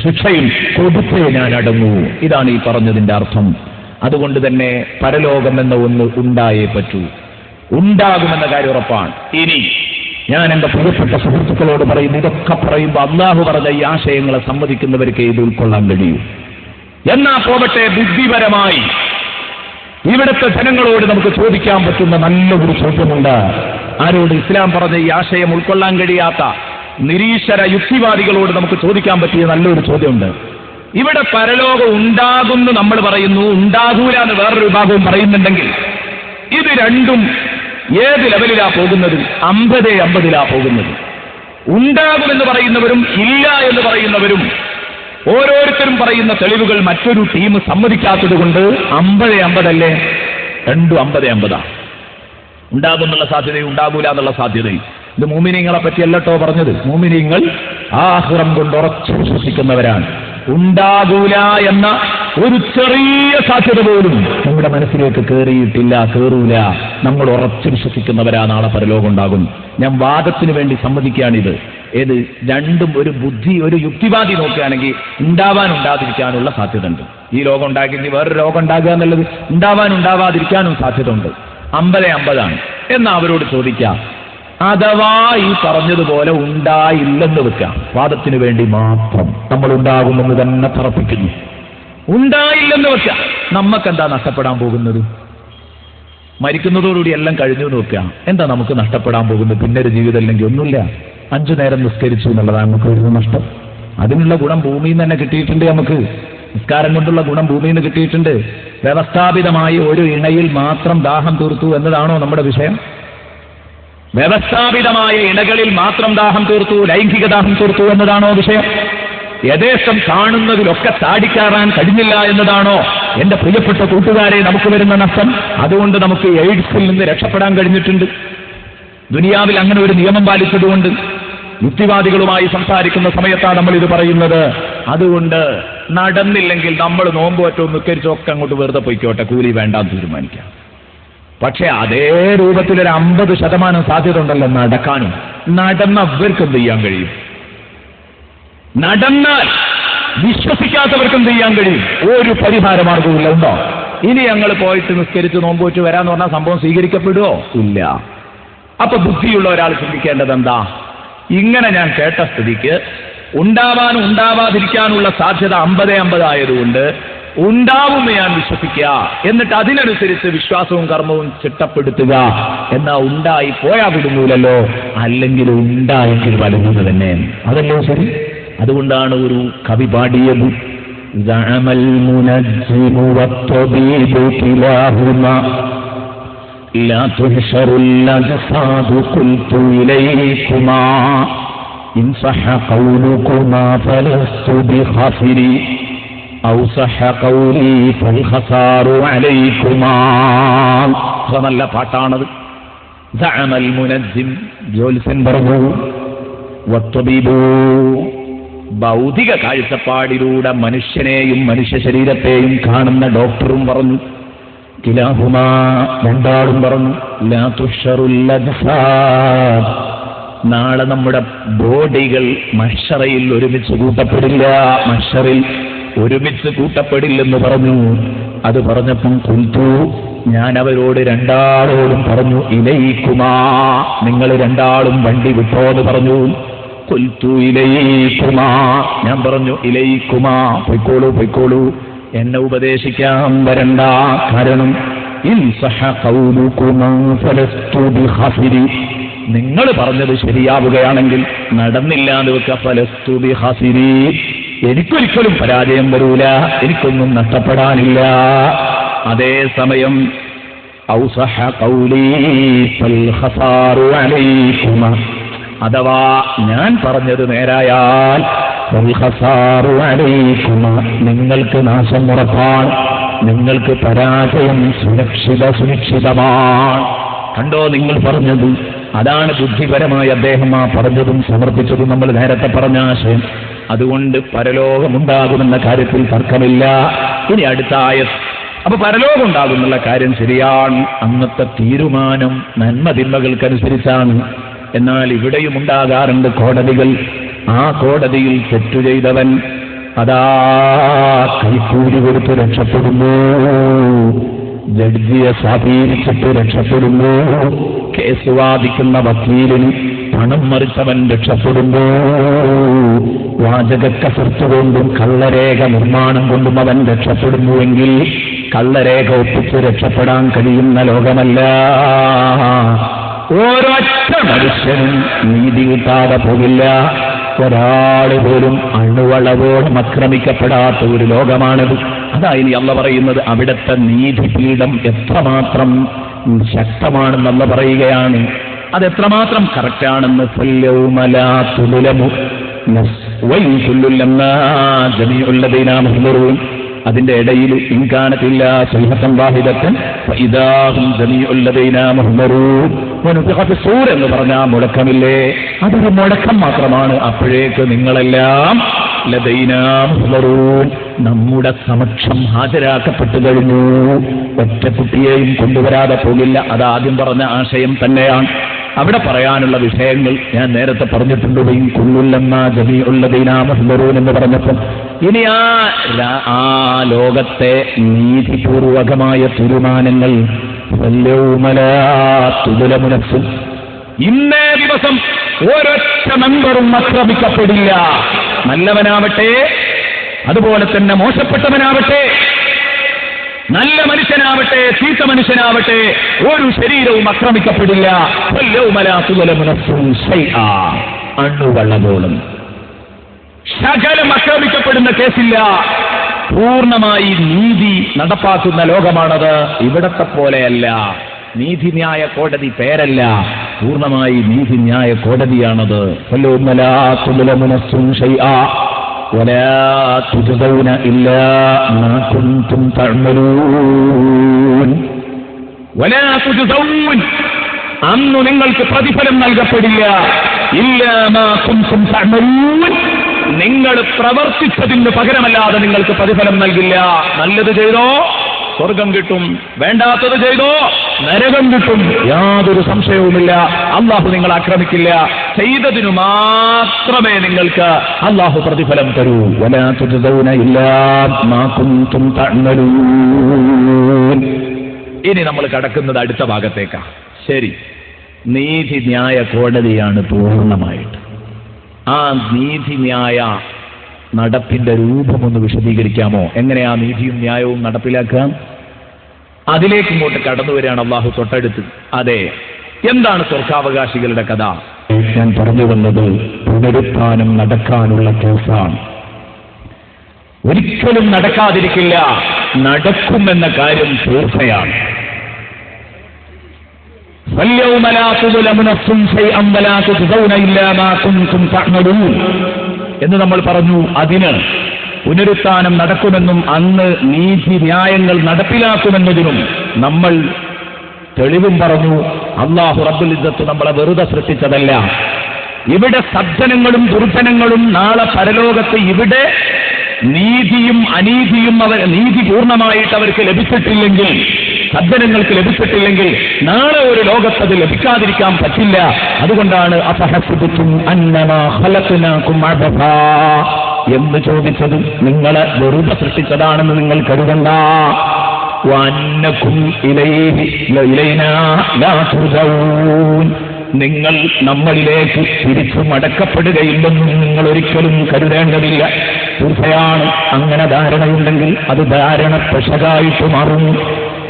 ശിക്ഷയും കൊടുത്തേ ഞാൻ അടങ്ങൂ. ഇതാണ് ഈ പറഞ്ഞതിന്റെ അർത്ഥം. അതുകൊണ്ട് തന്നെ പരലോകം എന്ന ഒന്ന് ഉണ്ടായേ പറ്റൂ, ഉണ്ടാകുമെന്ന കാര്യം ഉറപ്പാണ്. ഇനി ഞാൻ എന്റെ പ്രിയപ്പെട്ട സുഹൃത്തുക്കളോട് പറയുന്നു, ഇതൊക്കെ പറയുമ്പോൾ അള്ളാഹു പറഞ്ഞ ഈ ആശയങ്ങളെ സമ്മതിക്കുന്നവർക്ക് ഇത് ഉൾക്കൊള്ളാൻ കഴിയൂ. എന്നാ പോകട്ടെ, ബുദ്ധിപരമായി ഇവിടുത്തെ ജനങ്ങളോട് നമുക്ക് ചോദിക്കാൻ പറ്റുന്ന നല്ലൊരു ചോദ്യമുണ്ട്. ആരോട്? ഇസ്ലാം പറഞ്ഞ ഈ ആശയം ഉൾക്കൊള്ളാൻ കഴിയാത്ത നിരീശ്വര യുക്തിവാദികളോട് നമുക്ക് ചോദിക്കാൻ പറ്റിയ നല്ലൊരു ചോദ്യമുണ്ട്. ഇവിടെ പരലോകം ഉണ്ടാകുന്നു നമ്മൾ പറയുന്നു, ഉണ്ടാകൂല എന്ന് വേറൊരു വിഭാഗവും പറയുന്നുണ്ടെങ്കിൽ ഇത് രണ്ടും ഏത് ലെവലിലാ പോകുന്നത്? 50-50 പോകുന്നത്. ഉണ്ടാകുമെന്ന് പറയുന്നവരും ഇല്ല എന്ന് പറയുന്നവരും ഓരോരുത്തരും പറയുന്ന തെളിവുകൾ മറ്റൊരു ടീം സമ്മതിക്കാത്തത് കൊണ്ട് 50-50 അല്ലേ? രണ്ടും 50-50. ഉണ്ടാകുന്നുള്ള സാധ്യതയും ഉണ്ടാകൂല എന്നുള്ള സാധ്യതയും. ഇത് മുഅ്മിനീങ്ങളെ പറ്റിയല്ലട്ടോ പറഞ്ഞത്. മുഅ്മിനീങ്ങൾ ആഖിറം കൊണ്ട് ഉറച്ചു വിശ്വസിക്കുന്നവരാണ്. ഉണ്ടാകൂല എന്ന ഒരു ചെറിയ സാധ്യത പോലും നമ്മുടെ മനസ്സിലേക്ക് കയറിയിട്ടില്ല, കയറൂല. നമ്മൾ ഉറച്ചു വിശ്വസിക്കുന്നവരാ നാളെ പരലോകം ഉണ്ടാകും. ഞാൻ വാദത്തിന് വേണ്ടി സമ്മതിക്കുകയാണിത്. ഏത് രണ്ടും ഒരു ബുദ്ധി, ഒരു യുക്തിവാദി നോക്കുകയാണെങ്കിൽ ഉണ്ടാവാനുണ്ടാതിരിക്കാനുള്ള സാധ്യത ഉണ്ട്. ഈ ലോകം ഉണ്ടാക്കി വേറൊരു ലോകം ഉണ്ടാകുക എന്നുള്ളത് ഉണ്ടാവാനുണ്ടാവാതിരിക്കാനും സാധ്യത ഉണ്ട്. 50-50 എന്നാ അവരോട് ചോദിക്കാം. അഥവാ ഈ പറഞ്ഞതുപോലെ ഉണ്ടായില്ലെന്ന് വെക്കാം, വാദത്തിന് വേണ്ടി മാത്രം നമ്മൾ ഉണ്ടാകുമെന്ന് തന്നെ തറപ്പിക്കുന്നു. ഉണ്ടായില്ലെന്ന് വെക്കാം, നമുക്കെന്താ നഷ്ടപ്പെടാൻ പോകുന്നത്? മരിക്കുന്നതോടുകൂടി എല്ലാം കഴിഞ്ഞു നോക്കുക, എന്താ നമുക്ക് നഷ്ടപ്പെടാൻ പോകുന്നത്? പിന്നെ ഒരു ജീവിതം ഇല്ലെങ്കിൽ ഒന്നുമില്ല. 5 നേരം നിസ്കരിച്ചു എന്നുള്ളതാണ് നമുക്ക് വരുന്ന നഷ്ടം. അതിനുള്ള ഗുണം ഭൂമിയിൽ നിന്ന് തന്നെ കിട്ടിയിട്ടുണ്ട്. നമുക്ക് നിസ്കാരം കൊണ്ടുള്ള ഗുണം ഭൂമിയിൽ നിന്ന് കിട്ടിയിട്ടുണ്ട്. വ്യവസ്ഥാപിതമായി ഒരു ഇണയിൽ മാത്രം ദാഹം തീർത്തു എന്നതാണോ നമ്മുടെ വിഷയം? വ്യവസ്ഥാപിതമായ ഇണകളിൽ മാത്രം ദാഹം തീർത്തു, ലൈംഗിക ദാഹം തീർത്തു എന്നതാണോ വിഷയം? യഥേഷ്ടം കാണുന്നതിലൊക്കെ ചാടിക്കയറാൻ കഴിഞ്ഞില്ല എന്നതാണോ എന്റെ പ്രിയപ്പെട്ട കൂട്ടുകാരെ നമുക്ക് വരുന്ന നഷ്ടം? അതുകൊണ്ട് നമുക്ക് എയ്ഡ്സിൽ നിന്ന് രക്ഷപ്പെടാൻ കഴിഞ്ഞിട്ടുണ്ട്. ദുനിയാവിൽ അങ്ങനെ ഒരു നിയമം പാലിച്ചതുകൊണ്ട് യുക്തിവാദികളുമായി സംസാരിക്കുന്ന സമയത്താണ് നമ്മൾ ഇത് പറയുന്നത്. അതുകൊണ്ട് നടന്നില്ലെങ്കിൽ നമ്മൾ നോമ്പുവറ്റോ നിക്കരിച്ചൊക്കെ അങ്ങോട്ട് വെറുതെ പൊയ്ക്കോട്ടെ, കൂലി വേണ്ടാന്ന് തീരുമാനിക്കാം. പക്ഷെ അതേ രൂപത്തിലൊരു 50% സാധ്യത ഉണ്ടല്ലോ നടക്കാനും. നടന്ന അവർക്ക് എന്ത് ചെയ്യാൻ കഴിയും? നടന്നാൽ വിശ്വസിക്കാത്തവർക്ക് എന്ത് ചെയ്യാൻ കഴിയും? ഒരു പരിഹാര മാർഗവുമില്ല. ഉണ്ടോ? ഇനി ഞങ്ങൾ പോയിട്ട് നിസ്കരിച്ച് നോമ്പ് വെച്ച് വരാന്ന് പറഞ്ഞാൽ സംഭവം സ്വീകരിക്കപ്പെടുമോ? ഇല്ല. അപ്പൊ ബുദ്ധിയുള്ള ഒരാൾ ചിന്തിക്കേണ്ടത് എന്താ? ഇങ്ങനെ ഞാൻ കേട്ട സ്ഥിതിക്ക് ഉണ്ടാവാനും ഉണ്ടാവാതിരിക്കാനുള്ള സാധ്യത 50-50 ആയതുകൊണ്ട് ഉണ്ടാവുമെന്ന് ഞാൻ വിശ്വസിക്കുക, എന്നിട്ട് അതിനനുസരിച്ച് വിശ്വാസവും കർമ്മവും ചിട്ടപ്പെടുത്തുക. എന്നാ ഉണ്ടായി പോയാ വിടുന്നൂലല്ലോ, അല്ലെങ്കിൽ ഉണ്ടായെങ്കിൽ വലുന്നത് തന്നെ. അതല്ലോ ശരി. അതുകൊണ്ടാണ് ഒരു കവി പാടിയത്, സഅമൽ മുനജ്ജിമു വത്തബീബു കിലാഹുമാ ലാ തുഹ്ശറുൽ അജ്സാദു ഖുൽതു ഇലൈകുമാ ഇൻ സഹ ഖൗലുകുമാ ഫലസ്തു ബിഖാഫിരി ഔ സഹ ഖൗലി ഫൽഖസാറു അലൈകുമാ. നല്ല പാട്ടാണത്. സഅമൽ മുനജ്ജിം, ജ്യോത്സ്യൻ പറഞ്ഞു, വത്തബീബു, ഭൗതിക കാഴ്ചപ്പാടിലൂടെ മനുഷ്യനെയും മനുഷ്യ ശരീരത്തെയും കാണുന്ന ഡോക്ടറും പറഞ്ഞു, കിലാഹുമാ, രണ്ടാളും പറഞ്ഞു, ലാ തുഹ്ശറുൽ അജ്സാദ്, നാളെ നമ്മുടെ ബോഡികൾ മഹ്ശറയിൽ ഒരുമിച്ച് കൂട്ടപ്പെടില്ല, മഹ്ശറിൽ ഒരുമിച്ച് കൂട്ടപ്പെടില്ലെന്ന് പറഞ്ഞു. അത് പറഞ്ഞപ്പം ഖുൽതു, ഞാൻ അവരോട് രണ്ടാളോടും പറഞ്ഞു, ഇലൈകുമാ, നിങ്ങൾ രണ്ടാളും വണ്ടി വിട്ടോന്ന് പറഞ്ഞു. ഖുൽതു ഇലൈകുമാ, ഞാൻ പറഞ്ഞു ഇലൈകുമാ, പൊയ്ക്കോളൂ പൊയ്ക്കോളൂ, എന്നെ ഉപദേശിക്കാൻ വരണ്ട. കാരണം ഇൻ സഹ ഖൗലുകുമാ ഫലസ്തു ബിഖാഫിരി, നിങ്ങൾ പറഞ്ഞത് ശരിയാവുകയാണെങ്കിൽ, നടന്നില്ല എന്ന് വെക്ക, ഫലസ്തു ബിഖാഫിരി, എനിക്കൊരിക്കലും പരാജയം വരൂല, എനിക്കൊന്നും നഷ്ടപ്പെടാനില്ല. അതേസമയം ഔ സഹ ഖൗലി ഫൽഖസാറു അലൈകുമാ, അഥവാ ഞാൻ പറഞ്ഞത് നേരായാൽ ഫൽഖസാറു അലൈകുമാ, നിങ്ങൾക്ക് നാശം ഉറപ്പാണ്, നിങ്ങൾക്ക് പരാജയം സുനിശ്ചിതമാണ്. കണ്ടോ നിങ്ങൾ പറഞ്ഞത്? അതാണ് ബുദ്ധിപരമായി അദ്ദേഹം ആ പറഞ്ഞതും സമർപ്പിച്ചതും നമ്മൾ നേരത്തെ പറഞ്ഞ ആശയം. അതുകൊണ്ട് പരലോകമുണ്ടാകുമെന്ന കാര്യത്തിൽ തർക്കമില്ല. ഇനി അടുത്ത ആയത്ത്. അപ്പൊ പരലോകം ഉണ്ടാകുന്നുള്ള കാര്യം ശരിയാണ്. അന്നത്തെ തീരുമാനം നന്മ തിന്മകൾക്കനുസരിച്ചാണ്. എന്നാൽ ഇവിടെയും ഉണ്ടാകാറുണ്ട് കോടതികൾ. ആ കോടതിയിൽ തെറ്റു ചെയ്തവൻ അതാ കൈക്കൂലി കൊടുത്ത് രക്ഷപ്പെടുന്നു, ജഡ്ജിയെ സ്വാധീനിച്ചിട്ട് രക്ഷപ്പെടുന്നു, കേസ് വാദിക്കുന്ന വക്കീലിന് പണം മറിച്ചവൻ രക്ഷപ്പെടുന്നു, വാചകക്കസർത്ത് കൊണ്ടും കള്ളരേഖ നിർമ്മാണം കൊണ്ടും അവൻ രക്ഷപ്പെടുന്നുവെങ്കിൽ കള്ളരേഖ ഒപ്പിച്ച് രക്ഷപ്പെടാൻ കഴിയുന്ന ലോകമല്ല. ഓരൊറ്റ മനുഷ്യനും നീതി കിട്ടാതെ പോകില്ല. ഒരാള് പോലും അണുവളവോളം ആക്രമിക്കപ്പെടാത്ത ഒരു ലോകമാണത്. അതാ ഇനി അള്ള പറയുന്നത്, അവിടുത്തെ നീതിപീഠം എത്രമാത്രം ശക്തമാണെന്നല്ല പറയുകയാണ്. അതെത്രമാത്രം കറക്റ്റാണെന്ന്. അതിന്റെ ഇടയിൽ ഇൻകാനത്തില്ല സൈഹത്തൻ വാഹിദത്തൻ ഫഇദാഹും ജമീഉൽ ലദൈനാ മുഹ്ദറൂൻ വനുഫിഖ സൂർ എന്ന് പറഞ്ഞാൽ മുടക്കമില്ലേ, അതൊരു മുടക്കം മാത്രമാണ്. അപ്പോഴേക്ക് നിങ്ങളെല്ലാം ലദൈനാ മുഹ്ദറൂൻ നമ്മുടെ സമക്ഷം ഹാജരാക്കപ്പെട്ടു കഴിഞ്ഞു. ഒറ്റ കുട്ടിയെയും കൊണ്ടുവരാതെ പോകില്ല. അതാദ്യം പറഞ്ഞ ആശയം തന്നെയാണ്. അവിടെ പറയാനുള്ള വിഷയങ്ങൾ ഞാൻ നേരത്തെ പറഞ്ഞിട്ടുണ്ട്. എന്ന് പറഞ്ഞപ്പോൾ ഇനി ആ ലോകത്തെ നീതിപൂർവകമായ തീരുമാനങ്ങൾ ഇന്നേ ദിവസം ഒരൊറ്റ മെമ്പറും ആക്രമിക്കപ്പെടില്ല. നല്ലവനാവട്ടെ, അതുപോലെ തന്നെ മോശപ്പെട്ടവനാവട്ടെ, നല്ല മനുഷ്യനാവട്ടെ, ചീത്ത മനുഷ്യനാവട്ടെ, ഒരു ശരീരവും ആക്രമിക്കപ്പെടില്ല. അണ്ണുവള്ളപോലും ശകലം ആക്രമിക്കപ്പെടുന്ന കേസില്ല. പൂർണ്ണമായി നീതി നടപ്പാക്കുന്ന ലോകമാണത്. ഇവിടത്തെ പോലെയല്ല. നീതിന്യായ കോടതി പേരല്ല, പൂർണ്ണമായി നീതിന്യായ കോടതിയാണത്. ولا تجزون إلا ما كنتم تعملون ولا تجزون അന്ന് നിങ്ങൾക്ക് പ്രതിഫലം നൽകപ്പെടില്ല. ഇല്ലാ മാ കുൻതും തഅമലൂൻ നിങ്ങൾ പ്രവർത്തിച്ചതിന് പകരമല്ലാതെ നിങ്ങൾക്ക് പ്രതിഫലം നൽകില്ല. നല്ലത് ചെയ്തോ സ്വർഗം കിട്ടും, വേണ്ടാത്തത് ചെയ്തോ നരകം കിട്ടും. യാതൊരു സംശയവുമില്ല. അള്ളാഹു നിങ്ങൾ ആക്രമിക്കില്ല. ചെയ്തതിനു മാത്രമേ നിങ്ങൾക്ക് അള്ളാഹു പ്രതിഫലം തരൂ. വലാ തുജ്സൗന ഇല്ലാ മാ കുൻതും തഅമലൂൻ. ഇനി നമ്മൾ കടക്കുന്നത് അടുത്ത ഭാഗത്തേക്കാണ്. ശരി, നീതിന്യായ കോടതിയാണ് പൂർണ്ണമായിട്ട്. ആ നീതിന്യായ നടപ്പിന്റെ രൂപമൊന്ന് വിശദീകരിക്കാമോ? എങ്ങനെയാ നീതിയും ന്യായവും നടപ്പിലാക്കാം? അതിലേക്ക് ഇങ്ങോട്ട് കടന്നു വരികയാണ് അള്ളാഹു തൊട്ടടുത്ത്. അതെ, എന്താണ് സ്വർഗാവകാശികളുടെ കഥ? ഞാൻ പറഞ്ഞു വന്നത് പുനരുത്ഥാനം നടക്കാനുള്ള കേസാണ്. ഒരിക്കലും നടക്കാതിരിക്കില്ല, നടക്കുമെന്ന കാര്യം തീർച്ചയാണ്. എന്ന് നമ്മൾ പറഞ്ഞു. അതിന് പുനരുത്ഥാനം നടക്കുമെന്നും അന്ന് നീതി ന്യായങ്ങൾ നടപ്പിലാക്കുമെന്നതിനും നമ്മൾ തെളിവും പറഞ്ഞു. അല്ലാഹു റബ്ബുൽ ഇസ്സത്ത് നമ്മളെ വെറുതെ സൃഷ്ടിച്ചതല്ല. ഇവിടെ സജ്ജനങ്ങളും ദുർജനങ്ങളും നാളെ പരലോകത്ത് ഇവിടെ നീതിയും അനീതിയും നീതി പൂർണ്ണമായിട്ട് അവർക്ക് ലഭിച്ചിട്ടില്ലെങ്കിൽ, സജ്ജനങ്ങൾക്ക് ലഭിച്ചിട്ടില്ലെങ്കിൽ നാളെ ഒരു ലോകത്തത് ലഭിക്കാതിരിക്കാൻ പറ്റില്ല. അതുകൊണ്ടാണ് അഫഹസിബതും അന്നമാ ഖലഖനാകും അബഥാ എന്ന് ചോദിച്ചത്. നിങ്ങളെ വെറുതെ സൃഷ്ടിച്ചതാണെന്ന് നിങ്ങൾ കരുതണ്ട. വഅന്നകും ഇലൈനാ ലാ തുർജഊൻ നിങ്ങൾ നമ്മളിലേക്ക് തിരിച്ചു മടക്കപ്പെടുകയില്ലെന്നും നിങ്ങൾ ഒരിക്കലും കരുതേണ്ടതില്ല. തീർച്ചയാണ്, അങ്ങനെ ധാരണയുണ്ടെങ്കിൽ അത് ധാരണ പെശകായിട്ട് മാറും.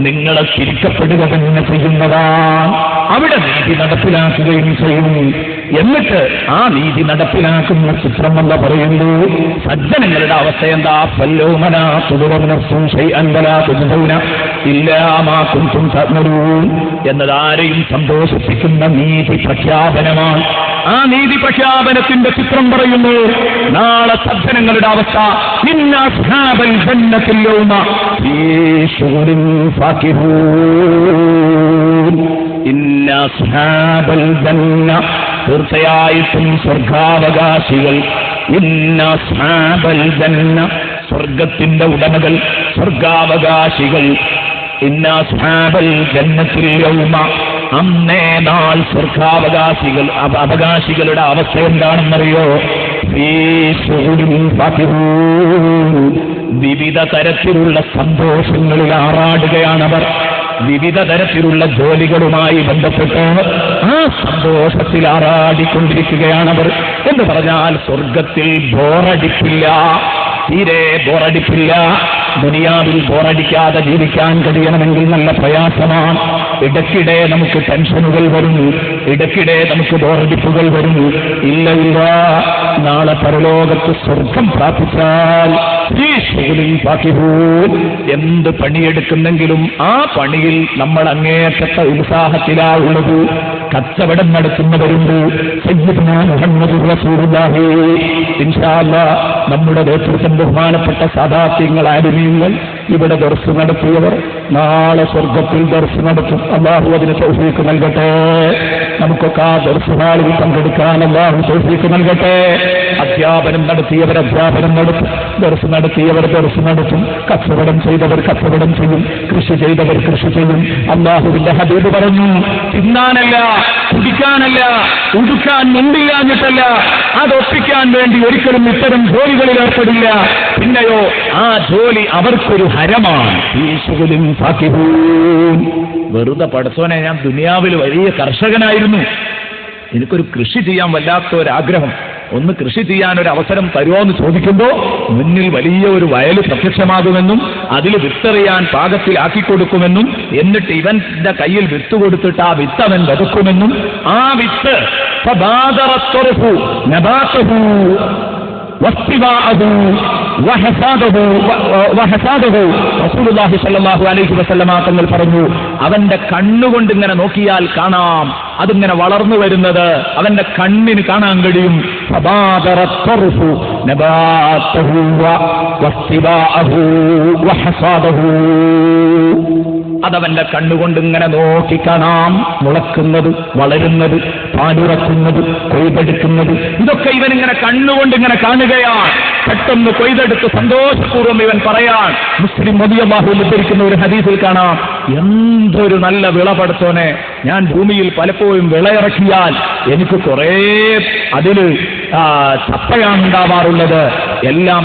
നിങ്ങളെ തിരിക്കപ്പെടുക തന്നെ ചെയ്യുന്നതാണ്. അവിടെ നീതി നടപ്പിലാക്കുകയും ചെയ്യും. എന്നിട്ട് ആ നീതി നടപ്പിലാക്കുന്ന ചിത്രം എന്ന് പറയുന്നു. സജ്ജനങ്ങളുടെ അവസ്ഥ എന്താ? എന്നതാരെയും സന്തോഷിപ്പിക്കുന്ന നീതി പ്രഖ്യാപനമാണ്. ആ നീതി പ്രഖ്യാപനത്തിന്റെ ചിത്രം പറയുന്നു. നാളെ സജ്ജനങ്ങളുടെ അവസ്ഥ തീർച്ചയായിട്ടും സ്വർഗാവകാശികൾ, സ്വർഗത്തിന്റെ ഉടമകൾ, സ്വർഗാവകാശികൾ, അന്നേ നാൾ സ്വർഗാവകാശികളുടെ അവസ്ഥ എന്താണെന്നറിയോ? ഫീ ശുഗുലിൻ ഫാകിഹൂൻ. വിവിധ തരത്തിലുള്ള സന്തോഷങ്ങളിൽ ആറാടുകയാണവർ. വിവിധ തരത്തിലുള്ള ജോലികളുമായി ബന്ധപ്പെട്ട് ആ സന്തോഷത്തിൽ ആറാടിക്കൊണ്ടിരിക്കുകയാണവർ. എന്ന് പറഞ്ഞാൽ സ്വർഗത്തിൽ ബോറടിപ്പില്ല, തീരെ ബോറടിപ്പില്ല. ദുനിയാവിൽ ബോറടിക്കാതെ ജീവിക്കാൻ കഴിയണമെങ്കിൽ നല്ല പ്രയാസമാണ്. ഇടയ്ക്കിടെ നമുക്ക് ടെൻഷനുകൾ വരുന്നു, ഇടയ്ക്കിടെ നമുക്ക് ബോറടിപ്പുകൾ വരുന്നു. ഇല്ല, നാളെ പരലോകത്ത് സ്വർഗം പ്രാപിച്ചാൽ എന്ത് പണിയെടുക്കുന്നെങ്കിലും ആ പണിയിൽ നമ്മൾ അങ്ങേയറ്റത്തെ ഉത്സാഹത്തിലാണുള്ളത്. കച്ചവടം നടത്തുന്നവരുണ്ട്. സയ്യിദുനാ മുഹമ്മദ് റസൂലുള്ളാഹി ഇൻഷാ അല്ലാഹ് നമ്മുടെ നേതൃത്വം ബഹുമാനപ്പെട്ട സാദാത്യങ്ങൾ ആലിമീങ്ങൾ ഇവിടെ ദർസ് നടത്തിയവർ നാളെ സ്വർഗത്തിൽ ദർസ് നടത്തും. അല്ലാഹു അതിന് തൗഫീഖ് നൽകട്ടെ. നമുക്കൊക്കെ ആ ദർസ് ഹാളിൽ പങ്കെടുക്കാൻ അല്ലാഹു തൗഫീഖ് നൽകട്ടെ. അധ്യാപനം നടത്തിയവർ അധ്യാപനം നടത്തും, ദർസ് നടത്തിയവർ ദർസ് നടത്തും, കച്ചവടം ചെയ്തവർ കച്ചവടം ചെയ്യും, കൃഷി ചെയ്തവർ കൃഷി ചെയ്യും. അല്ലാഹുവിന്റെ ഹബീബ് പറഞ്ഞു, തിന്നാനല്ല, കുടിക്കാനല്ല, ഉടുക്കാൻ മുണ്ടില്ലാഞ്ഞിട്ടല്ല, അതൊപ്പിക്കാൻ വേണ്ടി ഒരിക്കലും ഇത്തരം ജോലികളിൽ ഏർപ്പെടില്ല. പിന്നെയോ ആ ജോലി അവർക്കൊരു ഹരമാണ്. വെറുതെ പടച്ചോനെ, ഞാൻ ദുനിയാവിൽ വലിയ കർഷകനായിരുന്നു, എനിക്കൊരു കൃഷി ചെയ്യാൻ വല്ലാത്ത ഒരാഗ്രഹം, ഒന്ന് കൃഷി ചെയ്യാൻ ഒരു അവസരം തരുമോ എന്ന് ചോദിക്കുമ്പോൾ മുന്നിൽ വലിയ ഒരു വയൽ പ്രത്യക്ഷമാകുമെന്നും അതിൽ വിത്തെറിയാൻ പാകത്തിലാക്കിക്കൊടുക്കുമെന്നും എന്നിട്ട് ഇവന്റെ കയ്യിൽ വിത്ത് കൊടുത്തിട്ട് ആ വിത്ത് അവൻ വതുക്കുമെന്നും ആ വിത്ത് റസൂലുള്ളാഹി സ്വല്ലല്ലാഹു അലൈഹി വസല്ലമ തങ്ങൾ പറഞ്ഞു, അവന്റെ കണ്ണുകൊണ്ട് ഇങ്ങനെ നോക്കിയാൽ കാണാം അതിങ്ങനെ വളർന്നു വരുന്നത്, അവന്റെ കണ്ണിന് കാണാൻ കഴിയും. അതവന്റെ കണ്ണുകൊണ്ട് ഇങ്ങനെ നോക്കിക്കാണാം. മുളക്കുന്നത്, വളരുന്നത്, പാലുറക്കുന്നത്, കൊയ്തെടുക്കുന്നത്, ഇതൊക്കെ ഇവനിങ്ങനെ കണ്ണുകൊണ്ട് ഇങ്ങനെ കാണുകയാണ്. പെട്ടെന്ന് കൊയ്തെടുത്ത് സന്തോഷപൂർവ്വം ഇവൻ പറയാൻ. മുസ്ലിം റളിയല്ലാഹു അൻഹു ഉദ്ധരിക്കുന്ന ഒരു ഹദീസിൽ കാണാം, എന്തൊരു നല്ല വിളപടത്തോനെ, ഞാൻ ഭൂമിയിൽ പലപ്പോഴും വിളയിറക്കിയാൽ എനിക്ക് കുറേ അതില് ചപ്പയാണ് ഉണ്ടാവാറുള്ളത്, എല്ലാം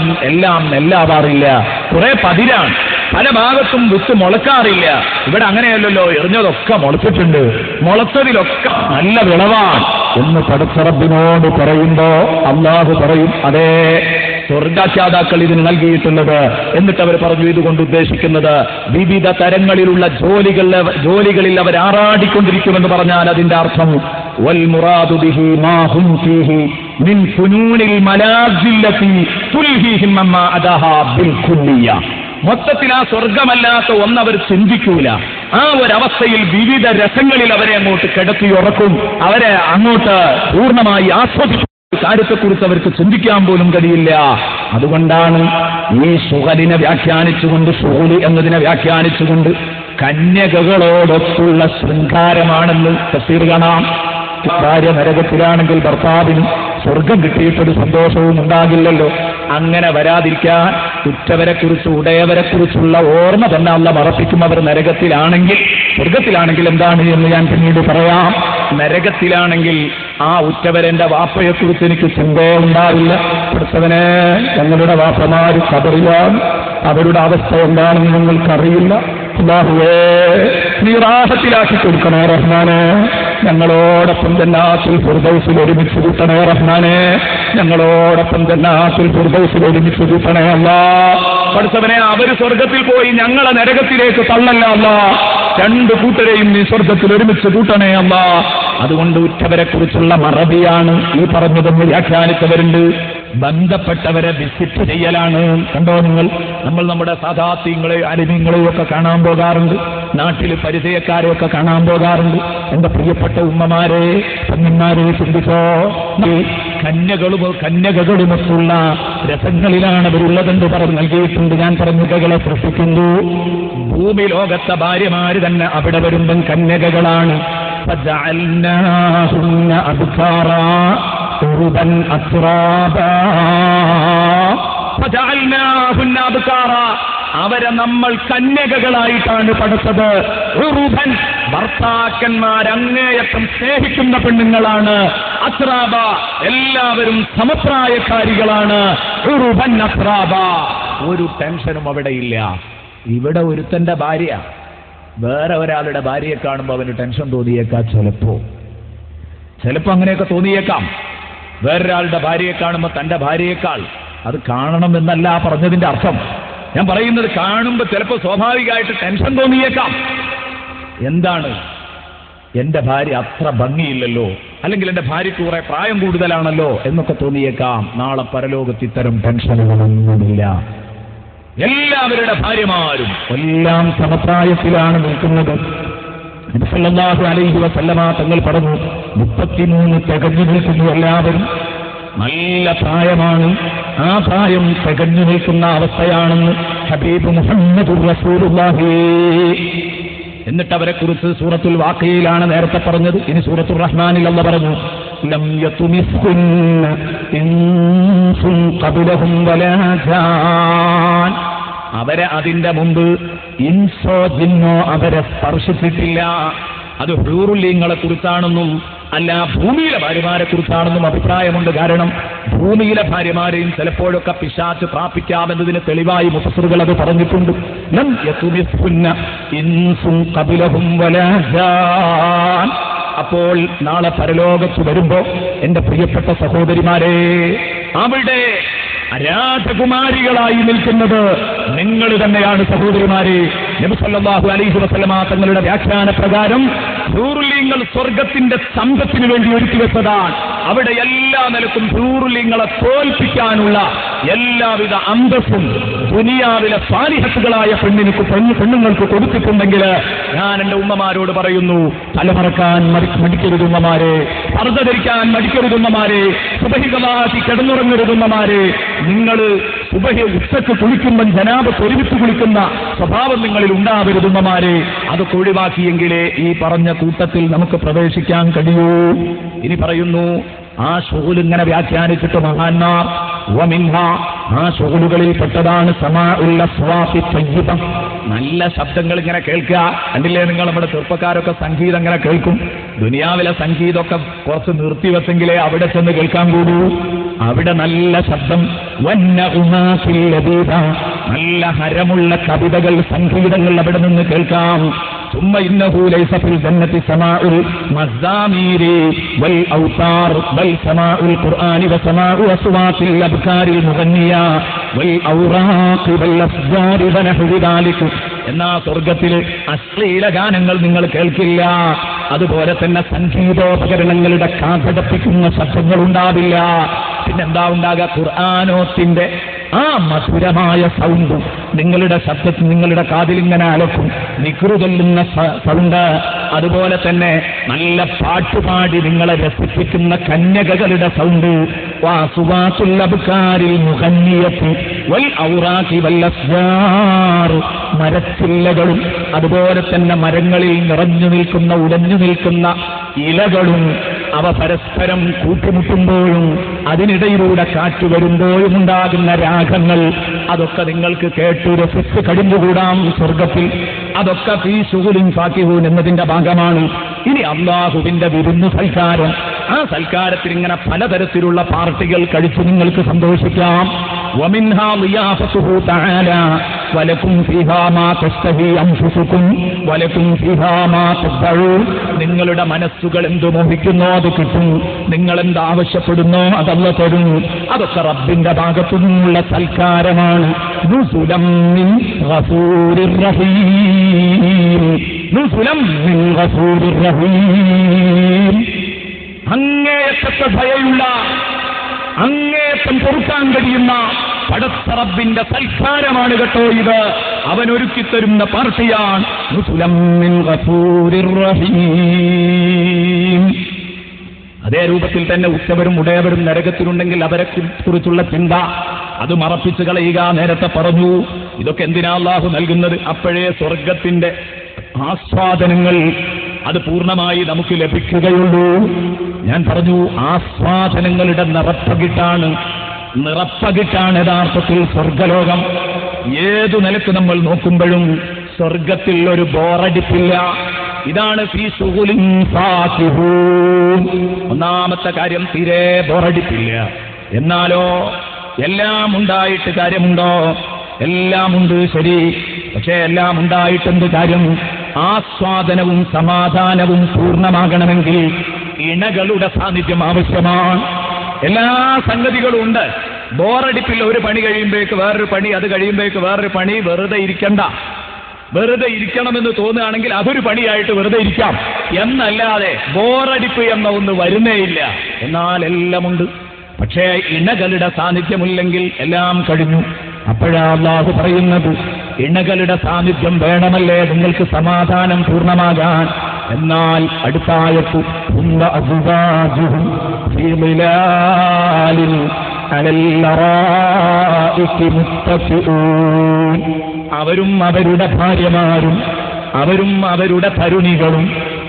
നെല്ലാവാറില്ല, കുറെ പതിരാണ്, പല ഭാഗത്തും വിത്ത് മുളക്കാറില്ല. ഇവിടെ അങ്ങനെയല്ലല്ലോ, എറിഞ്ഞതൊക്കെ മുളച്ചിട്ടുണ്ട്, മുളച്ചതിലൊക്കെ നല്ല വിളവാണ് എന്ന് പടച്ച റബ്ബിനോട് പറയുമ്പോ അല്ലാഹു പറയും, അതേ സ്വർഗാഖ്യാതാക്കൾ ഇതിന് നൽകിയിട്ടുള്ളത്. എന്നിട്ട് അവർ പറഞ്ഞു, ഇതുകൊണ്ട് ഉദ്ദേശിക്കുന്നത് വിവിധ തരങ്ങളിലുള്ള ജോലികളിൽ അവർ ആറാടിക്കൊണ്ടിരിക്കുമെന്ന് പറഞ്ഞാൽ അതിന്റെ അർത്ഥം വൽ മുറാദു ബിഹി മാ ഹും ഫീഹി മിൻ ഫുനൂനിൽ മലാസില്ലതി തുൽഹിഹിം അമ്മാ അദാഹാ ബിൽ കുല്ലിയ. മൊത്തത്തിൽ ആ സ്വർഗമല്ലാത്ത ഒന്നവർ ചിന്തിക്കൂല. ആ ഒരവസ്ഥയിൽ വിവിധ രസങ്ങളിൽ അവരെ അങ്ങോട്ട് കിടത്തിയുറക്കും, അവരെ അങ്ങോട്ട് പൂർണ്ണമായി ആസ്വദിക്കും. കാര്യത്തെക്കുറിച്ച് അവർക്ക് ചിന്തിക്കാൻ പോലും കഴിയില്ല. അതുകൊണ്ടാണ് ഈ ശുഗലിനെ വ്യാഖ്യാനിച്ചുകൊണ്ട്, ശുഗലി എന്നതിനെ വ്യാഖ്യാനിച്ചുകൊണ്ട് കന്യകകളോടൊത്തുള്ള ശൃംഗാരമാണെന്ന് തഫ്സീർ കാണാം. ഭാര്യ നരകത്തിലാണെങ്കിൽ ഭർത്താവിന് സ്വർഗം കിട്ടിയിട്ടൊരു സന്തോഷവും ഉണ്ടാകില്ലല്ലോ. അങ്ങനെ വരാതിരിക്കാൻ ഉറ്റവരെക്കുറിച്ച്, ഉടയവരെക്കുറിച്ചുള്ള ഓർമ്മ തന്നെ അല്ല മറപ്പിക്കും. അവർ നരകത്തിലാണെങ്കിൽ, സ്വർഗത്തിലാണെങ്കിൽ എന്താണ് എന്ന് ഞാൻ പിന്നീട് പറയാം. നരകത്തിലാണെങ്കിൽ ആ ഉറ്റവരെന്റെ വാപ്പയെക്കുറിച്ച് എനിക്ക് ചിന്തയേ ഉണ്ടാവില്ല. പഠിച്ചവനെ, ഞങ്ങളുടെ വാപ്പമാര് കബറിലാണ്, അവരുടെ അവസ്ഥ എന്താണെന്ന് ഞങ്ങൾക്കറിയില്ല. അല്ലാഹുവേ, നീ റാഹത്തിലാക്കി കൊടുക്കണേ റഹ്മാനെ. ഞങ്ങളോടൊപ്പം ജന്നാത്തുൽ ഫിർദൗസിൽ ഒരുമിച്ച് കൂട്ടണേ റഹ്മാനെ. ഞങ്ങളോടൊപ്പം ജന്നാത്തുൽ ഫിർദൗസിൽ ഒരുമിച്ച് കൂട്ടണേ അല്ലാഹ്. പഠിച്ചവനെ, അവര് സ്വർഗത്തിൽ പോയി ഞങ്ങളെ നരകത്തിലേക്ക് തള്ളല്ല അല്ലാഹ്. രണ്ടു കൂട്ടരെയും നീ സ്വർഗത്തിൽ ഒരുമിച്ച് കൂട്ടണേ അല്ലാഹ്. അതുകൊണ്ട് ഉറ്റവരെ കുറിച്ചുള്ള മറവിയാണ് ഈ പറഞ്ഞതെന്ന് വ്യാഖ്യാനിച്ചവരുണ്ട്. ബന്ധപ്പെട്ടവരെ വിസിറ്റ് ചെയ്യലാണ്. കണ്ടോ നിങ്ങൾ, നമ്മൾ നമ്മുടെ സാദാത്യങ്ങളെയും അലിമീങ്ങളെയും ഒക്കെ കാണാൻ പോകാറുണ്ട്, നാട്ടിൽ പരിചയക്കാരെയൊക്കെ കാണാൻ പോകാറുണ്ട്. എന്റെ പ്രിയപ്പെട്ട ഉമ്മമാരെ, പെണ്ണന്മാരെ, ചിന്തിച്ചോ, കന്യകളുമൊത്തുള്ള രസങ്ങളിലാണ് അവരുള്ളതെന്ന് പറഞ്ഞു നൽകിയിട്ടുണ്ട്. ഞാൻ പറഞ്ഞുകളെ സൃഷ്ടിക്കുന്നു. ഭൂമി ലോകത്തെ ഭാര്യമാര് തന്നെ അവിടെ വരുമ്പം കന്യകകളാണ്. فجعلناهن أبكارا عربا أترابا فجعلناهن أبكارا. അവരെ നമ്മൾ കന്യകകളായിട്ടാണ് പഠിച്ചത്. ഉറുബൻ, ഭർത്താക്കന്മാരങ്ങേയറ്റം സ്നേഹിക്കുന്ന പെണ്ണുങ്ങളാണ്. അത്രാബ, എല്ലാവരും സമപ്രായക്കാരികളാണ്. ഉറുബൻ അത്രാബ, ഒരു ടെൻഷനും അവിടെയില്ല. ഇവിടെ ഒരുത്തന്റെ ഭാര്യ വേറെ ഒരാളുടെ ഭാര്യയെ കാണുമ്പോൾ അവന് ടെൻഷൻ തോന്നിയേക്കാം. ചിലപ്പോ അങ്ങനെയൊക്കെ തോന്നിയേക്കാം. വേറൊരാളുടെ ഭാര്യയെ കാണുമ്പോൾ തന്റെ ഭാര്യയേക്കാൾ, അത് കാണണം എന്നല്ല പറഞ്ഞതിന്റെ അർത്ഥം. ഞാൻ പറയുന്നത് കാണുമ്പോൾ ചിലപ്പോൾ സ്വാഭാവികമായിട്ട് ടെൻഷൻ തോന്നിയേക്കാം. എന്താണ്, എന്റെ ഭാര്യ അത്ര ഭംഗിയില്ലല്ലോ, അല്ലെങ്കിൽ എന്റെ ഭാര്യയ്ക്ക് കുറെ പ്രായം കൂടുതലാണല്ലോ എന്നൊക്കെ തോന്നിയേക്കാം. നാളെ പരലോകത്ത് ഇത്തരം ടെൻഷനുകളൊന്നുമില്ല. എല്ലാവരുടെ ഭാര്യമാരും എല്ലാം സമപ്രായത്തിലാണ് നിൽക്കുന്നത്. നബി സല്ലല്ലാഹു അലൈഹി വസല്ലമ തങ്ങൾ പറഞ്ഞു, 33 തികഞ്ഞു നിൽക്കുന്നു. എല്ലാവരും നല്ല പ്രായമാണ്. ആ പ്രായം തികഞ്ഞു നിൽക്കുന്ന അവസ്ഥയാണെന്ന് ഹബീബ് മുഹമ്മദുർ റസൂലുള്ളാഹി. എന്നിട്ട് അവരെ കുറിച്ച് സൂറത്തുൽ വാഖിയയിലാണ് നേരത്തെ പറഞ്ഞത്. ഇനി സൂറത്തുർ റഹ്മാനിൽ അല്ലാഹു പറഞ്ഞു, ലം യതുമിസ്കുന്ന ഇൻസുൻ ഖബലഹും വലാ ജാൻ. അവരെ അതിന്റെ മുമ്പ് ഇൻസോ ജിന്നോ അവരെ സ്പർശിച്ചിട്ടില്ല. അത് ഹൂറുല്ലീങ്ങളെ കുറിച്ചാണെന്നും അല്ല ഭൂമിയിലെ ഭാര്യമാരെ കുറിച്ചാണെന്നും അഭിപ്രായമുണ്ട്. കാരണം ഭൂമിയിലെ ഭാര്യമാരെയും ചിലപ്പോഴൊക്കെ പിശാച് പ്രാപിക്കാമെന്നതിന് തെളിവായി മുഫസ്സിറുകൾ അത് പറഞ്ഞിട്ടുണ്ട്. ലം യതുമിസ്കുന്ന ഇൻസുൻ ഖബലഹും വലാ ജാൻ. അപ്പോൾ നാളെ പരലോകത്ത് വരുമ്പോ എന്റെ പ്രിയപ്പെട്ട സഹോദരിമാരെ, അവിടെ രാജകുമാരികളായി നിൽക്കുന്നത് നിങ്ങൾ തന്നെയാണ് സഹോദരിമാരെ. നബി സല്ലല്ലാഹു അലൈഹി വസല്ലമ തങ്ങളുടെ വ്യാഖ്യാന പ്രകാരം ഹൂറുല്ലീങ്ങൾ സ്വർഗത്തിന്റെ സമ്പത്തിന് വേണ്ടി ഒരുക്കി വെച്ചതാണ്. അവിടെ എല്ലാ നിലക്കും ഹൂറുല്ലീങ്ങളെ തോൽപ്പിക്കാനുള്ള എല്ലാവിധ അന്തസ്സും ദുനിയാവിലെ സാലിഹത്തുകളായ പെണ്ണുങ്ങൾക്ക് കൊടുത്തിട്ടുണ്ടെങ്കിൽ ഞാൻ എന്റെ ഉമ്മമാരോട് പറയുന്നു, തലമറക്കാൻ മടിക്കരുത് ഉമ്മമാരെ, പർദ്ദ ധരിക്കാൻ മടിക്കരുത് ഉമ്മമാരെ, സുബഹികളാക്കി കിടന്നുറങ്ങരുത് ഉമ്മമാരെ. നിങ്ങൾ സുബഹി ഉച്ചക്ക് കുളിക്കുമ്പം ജനാബത്ത് ഒരുമിച്ച് കുളിക്കുന്ന സ്വഭാവം നിങ്ങളിൽ ഉണ്ടാവരുത് ഉമ്മമാരെ. അതൊക്കെ ഒഴിവാക്കിയെങ്കിലേ ഈ പറഞ്ഞ കൂട്ടത്തിൽ നമുക്ക് പ്രവേശിക്കാൻ കഴിയൂ. ഇനി പറയുന്നു, ആ ശുഗുൽ ഇങ്ങനെ വ്യാഖ്യാനിച്ചിട്ട് മഹാന്മാർ വമിൻഹ, ആ ശുഗുലുകളിൽ പെട്ടതാണ് സമാഉൽ അസ്വാത്തി തയ്യിബ, നല്ല ശബ്ദങ്ങൾ ഇങ്ങനെ കേൾക്കുക. കണ്ടില്ലേ നിങ്ങൾ, നമ്മുടെ ചെറുപ്പക്കാരൊക്കെ സംഗീതം ഇങ്ങനെ കേൾക്കും. ദുനിയാവിലെ സംഗീതമൊക്കെ കുറച്ച് നിർത്തിവെച്ചെങ്കിലേ അവിടെ ചെന്ന് കേൾക്കാൻ കൂടൂ. അവിടെ നല്ല ശബ്ദം, നല്ല ഹരമുള്ള കവിതകൾ, സംഗീതങ്ങൾ അവിടെ നിന്ന് കേൾക്കാം. ثم إنه ليس في الجنة سماع المزامير والأوتار بل سماع القرآن وسماع أصوات الأبكار المغنية والأوراق والأشجار ونحو ذلك. എന്നാ സ്വർഗത്തിൽ അശ്ലീല ഗാനങ്ങൾ നിങ്ങൾ കേൾക്കില്ല. അതുപോലെ തന്നെ സംഗീതോപകരണങ്ങളുടെ കാതടപ്പിക്കുന്ന ശബ്ദങ്ങൾ ഉണ്ടാവില്ല. പിന്നെന്താ ഉണ്ടാകുക? ഖുർആനോത്തിന്റെ ആ മധുരമായ സൗണ്ട് നിങ്ങളുടെ ശബ്ദത്തിൽ, നിങ്ങളുടെ കാതിൽ ഇങ്ങനെ അലക്കും. നിക്റ് ചൊല്ലുന്ന സൗണ്ട്, അതുപോലെ തന്നെ നല്ല പാട്ടുപാടി നിങ്ങളെ രസിപ്പിക്കുന്ന കന്യകകളുടെ സൗണ്ട്. വാസുവാത്തുൽ അബ്കാരിൽ മുഗന്നിയത്തി വൽ ഔറാഖി വൽ അസ്ജാർ, മരച്ചില്ലകളും അതുപോലെ തന്നെ മരങ്ങളിൽ നിറഞ്ഞു നിൽക്കുന്ന ഉലഞ്ഞു നിൽക്കുന്ന ഇലകളും അവ പരസ്പരം കൂട്ടിമുട്ടുമ്പോഴും അതിനിടയിലൂടെ കാറ്റ് വരുമ്പോഴും ഉണ്ടാകുന്ന രാഗങ്ങൾ, അതൊക്കെ നിങ്ങൾക്ക് കേട്ടു രസിച്ച് കഴിഞ്ഞുകൂടാം സ്വർഗത്തിൽ. അതൊക്കെ ഫീ ശുഗുലിൻ ഫാക്കിഹൂൻ എന്നതിന്റെ ഭാഗമാണ്. ഇനി അല്ലാഹുവിന്റെ വിരുന്ന് സൽക്കാരം, ആ സൽക്കാരത്തിൽ ഇങ്ങനെ പലതരത്തിലുള്ള പാർട്ടികൾ കഴിച്ച് നിങ്ങൾക്ക് സന്തോഷിക്കാം. വമിൻഹാ ളിയാഫത്തുഹു തആല വലക്കും ഫീഹാ മാ തസ്തഹി അൻഫുസുകും വലക്കും ഫീഹാ മാ തദ്ഉൻ. നിങ്ങളുടെ മനസ്സുകൾ എന്തു മോഹിക്കുന്നോ അത് കിട്ടും, നിങ്ങൾ എന്ത് ആവശ്യപ്പെടുന്നോ അതല്ല തരും. അതൊക്കെ റബ്ബിന്റെ ഭാഗത്തു നിന്നുള്ള സൽക്കാരമാണ്. നുസുലം മിൻ ഗഫൂരിർ റഹീം, നുസുലം മിൻ ഗഫൂരിർ റഹീം. അങ്ങേയറ്റത്തെ ദയയുള്ള, അങ്ങേയറ്റം പൊറുക്കാൻ കഴിയുന്ന പടച്ച റബ്ബിന്റെ സൽക്കാരമാണ് കേട്ടോ ഇത്. അവൻ ഒരുക്കിത്തരുന്ന പാർട്ടിയാണ്. നുസുലം മിൻ ഗഫൂരിർ റഹീം. അതേ രൂപത്തിൽ തന്നെ ഉറ്റവരും ഉടയവരും നരകത്തിലുണ്ടെങ്കിൽ അവരെ കുറിച്ചുള്ള ചിന്ത അത് മറപ്പിച്ചു കളയുക. നേരത്തെ പറഞ്ഞു, ഇതൊക്കെ എന്തിനാ അല്ലാഹു നൽകുന്നത്? അപ്പോഴേ സ്വർഗത്തിന്റെ ആസ്വാദനങ്ങൾ അത് പൂർണ്ണമായി നമുക്ക് ലഭിക്കുകയുള്ളൂ. ഞാൻ പറഞ്ഞു, ആസ്വാദനങ്ങളുടെ നിറപ്പകിട്ടാണ് യഥാർത്ഥത്തിൽ സ്വർഗലോകം. ഏതു നിലക്ക് നമ്മൾ നോക്കുമ്പോഴും സ്വർഗത്തിൽ ഒരു ബോറടിപ്പില്ല. ഇതാണ് ഫീ ശുഗുലിൻ ഫാക്കിഹൂൻ. ഒന്നാമത്തെ കാര്യം തീരെ ബോറടിപ്പില്ല. എന്നാലോ എല്ലാം ഉണ്ടായിട്ട് കാര്യമുണ്ടോ? എല്ലാം ഉണ്ട്, ശരി. പക്ഷേ എല്ലാം ഉണ്ടായിട്ടെന്ത് കാര്യം? ആസ്വാദനവും സമാധാനവും പൂർണ്ണമാകണമെങ്കിൽ ഇണകളുടെ സാന്നിധ്യം ആവശ്യമാണ്. എല്ലാ സംഗതികളും ഉണ്ട്. ബോറടിപ്പില്ല. ഒരു പണി കഴിയുമ്പോഴേക്ക് വേറൊരു പണി, അത് കഴിയുമ്പോഴേക്ക് വേറൊരു പണി. വെറുതെ ഇരിക്കണ്ട. വെറുതെ ഇരിക്കണമെന്ന് തോന്നുകയാണെങ്കിൽ അതൊരു പണിയായിട്ട് വെറുതെ ഇരിക്കാം എന്നല്ലാതെ ബോറടിപ്പ് എന്ന ഒന്ന് വരുന്നേയില്ല. എന്നാൽ എല്ലാമുണ്ട്. പക്ഷേ ഇണകളുടെ സാന്നിധ്യമില്ലെങ്കിൽ എല്ലാം കഴിഞ്ഞു. അപ്പോഴാ അല്ലാഹു പറയുന്നത്, ഇണകളുടെ സാന്നിധ്യം വേണമല്ലേ നിങ്ങൾക്ക് സമാധാനം പൂർണ്ണമാകാൻ. എന്നാൽ അടുത്തായത്ത് അവരും അവരുടെ ഭാര്യമാരും അവരും അവരുടെ തരുണികളും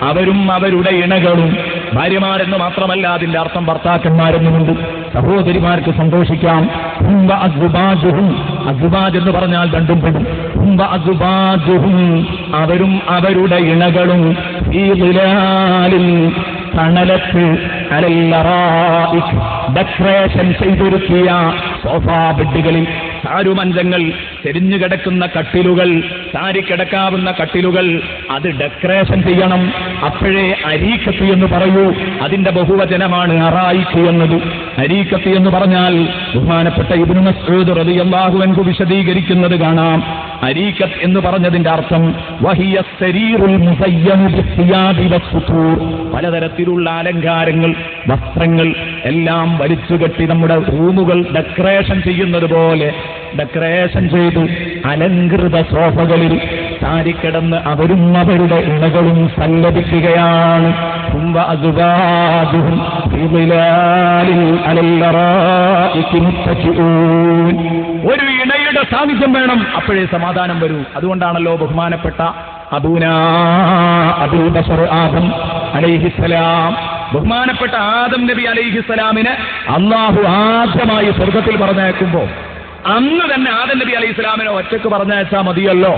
അവരും അവരുടെ ഇണകളും. ഭാര്യമാരെന്ന് മാത്രമല്ല, അതിന്റെ അർത്ഥം ഭർത്താക്കന്മാരെന്നുമുണ്ട്. സഹോദരിമാർക്ക് സന്തോഷിക്കാം. അസുബാജ് എന്ന് പറഞ്ഞാൽ രണ്ടും പെടും. അവരും അവരുടെ ഇണകളും ഈ ളിലാലിൽ തണലത്ത് ഡെക്കറേഷൻ ചെയ്തൊരുക്കിയ സോഫാ ബെഡുകളിൽ, ചാരുമഞ്ചങ്ങൾ, ചെരിഞ്ഞു കിടക്കുന്ന കട്ടിലുകൾ, ചാരിക്കിടക്കാവുന്ന കട്ടിലുകൾ, അത് ഡെക്കറേഷൻ ചെയ്യണം. അപ്പോഴേ അരീക്കത്ത് എന്ന് പറയൂ. അതിന്റെ ബഹുവചനമാണ് അറായിക്ക് എന്നത്. അരീക്കത്ത് എന്ന് പറഞ്ഞാൽ ബഹുമാനപ്പെട്ട ഇബ്നു മസ്ഊദ് റളിയല്ലാഹു അൻഹു വിശദീകരിക്കുന്നത് കാണാം. അരീക്കത്ത് എന്ന് പറഞ്ഞതിന്റെ അർത്ഥം വഹിയ സരീറുൽ മുസയ്യനു ബിസ്സിയാബി വസ്സുതൂർ, പലതരത്തിലുള്ള അലങ്കാരങ്ങൾ, വസ്ത്രങ്ങൾ എല്ലാം വലിച്ചുകെട്ടി നമ്മുടെ റൂമുകൾ ഡെക്കറേഷൻ ചെയ്യുന്നത് പോലെ ഡെക്കറേഷൻ ചെയ്ത് അലങ്കൃത സോഫകളിൽ ചാരിക്കിടന്ന് അവരും അവരുടെ ഇണകളും സല്ലപിക്കുകയാണ്. ഒരു ഇണയുടെ സാന്നിധ്യം വേണം, അപ്പോഴേ സമാധാനം വരൂ. അതുകൊണ്ടാണല്ലോ ബഹുമാനപ്പെട്ട അബൂൽ ബശർ ആദം അലൈഹിസ്സലാം, ബഹുമാനപ്പെട്ട ആദം നബി അലൈഹിസ്സലാമിനെ അള്ളാഹു ആദ്യമായി സ്വർഗത്തിൽ പറഞ്ഞയക്കുമ്പോ അന്ന് തന്നെ ആദം നബി അലൈഹിസ്സലാമിനെ ഒറ്റക്ക് പറഞ്ഞയച്ചാൽ മതിയല്ലോ.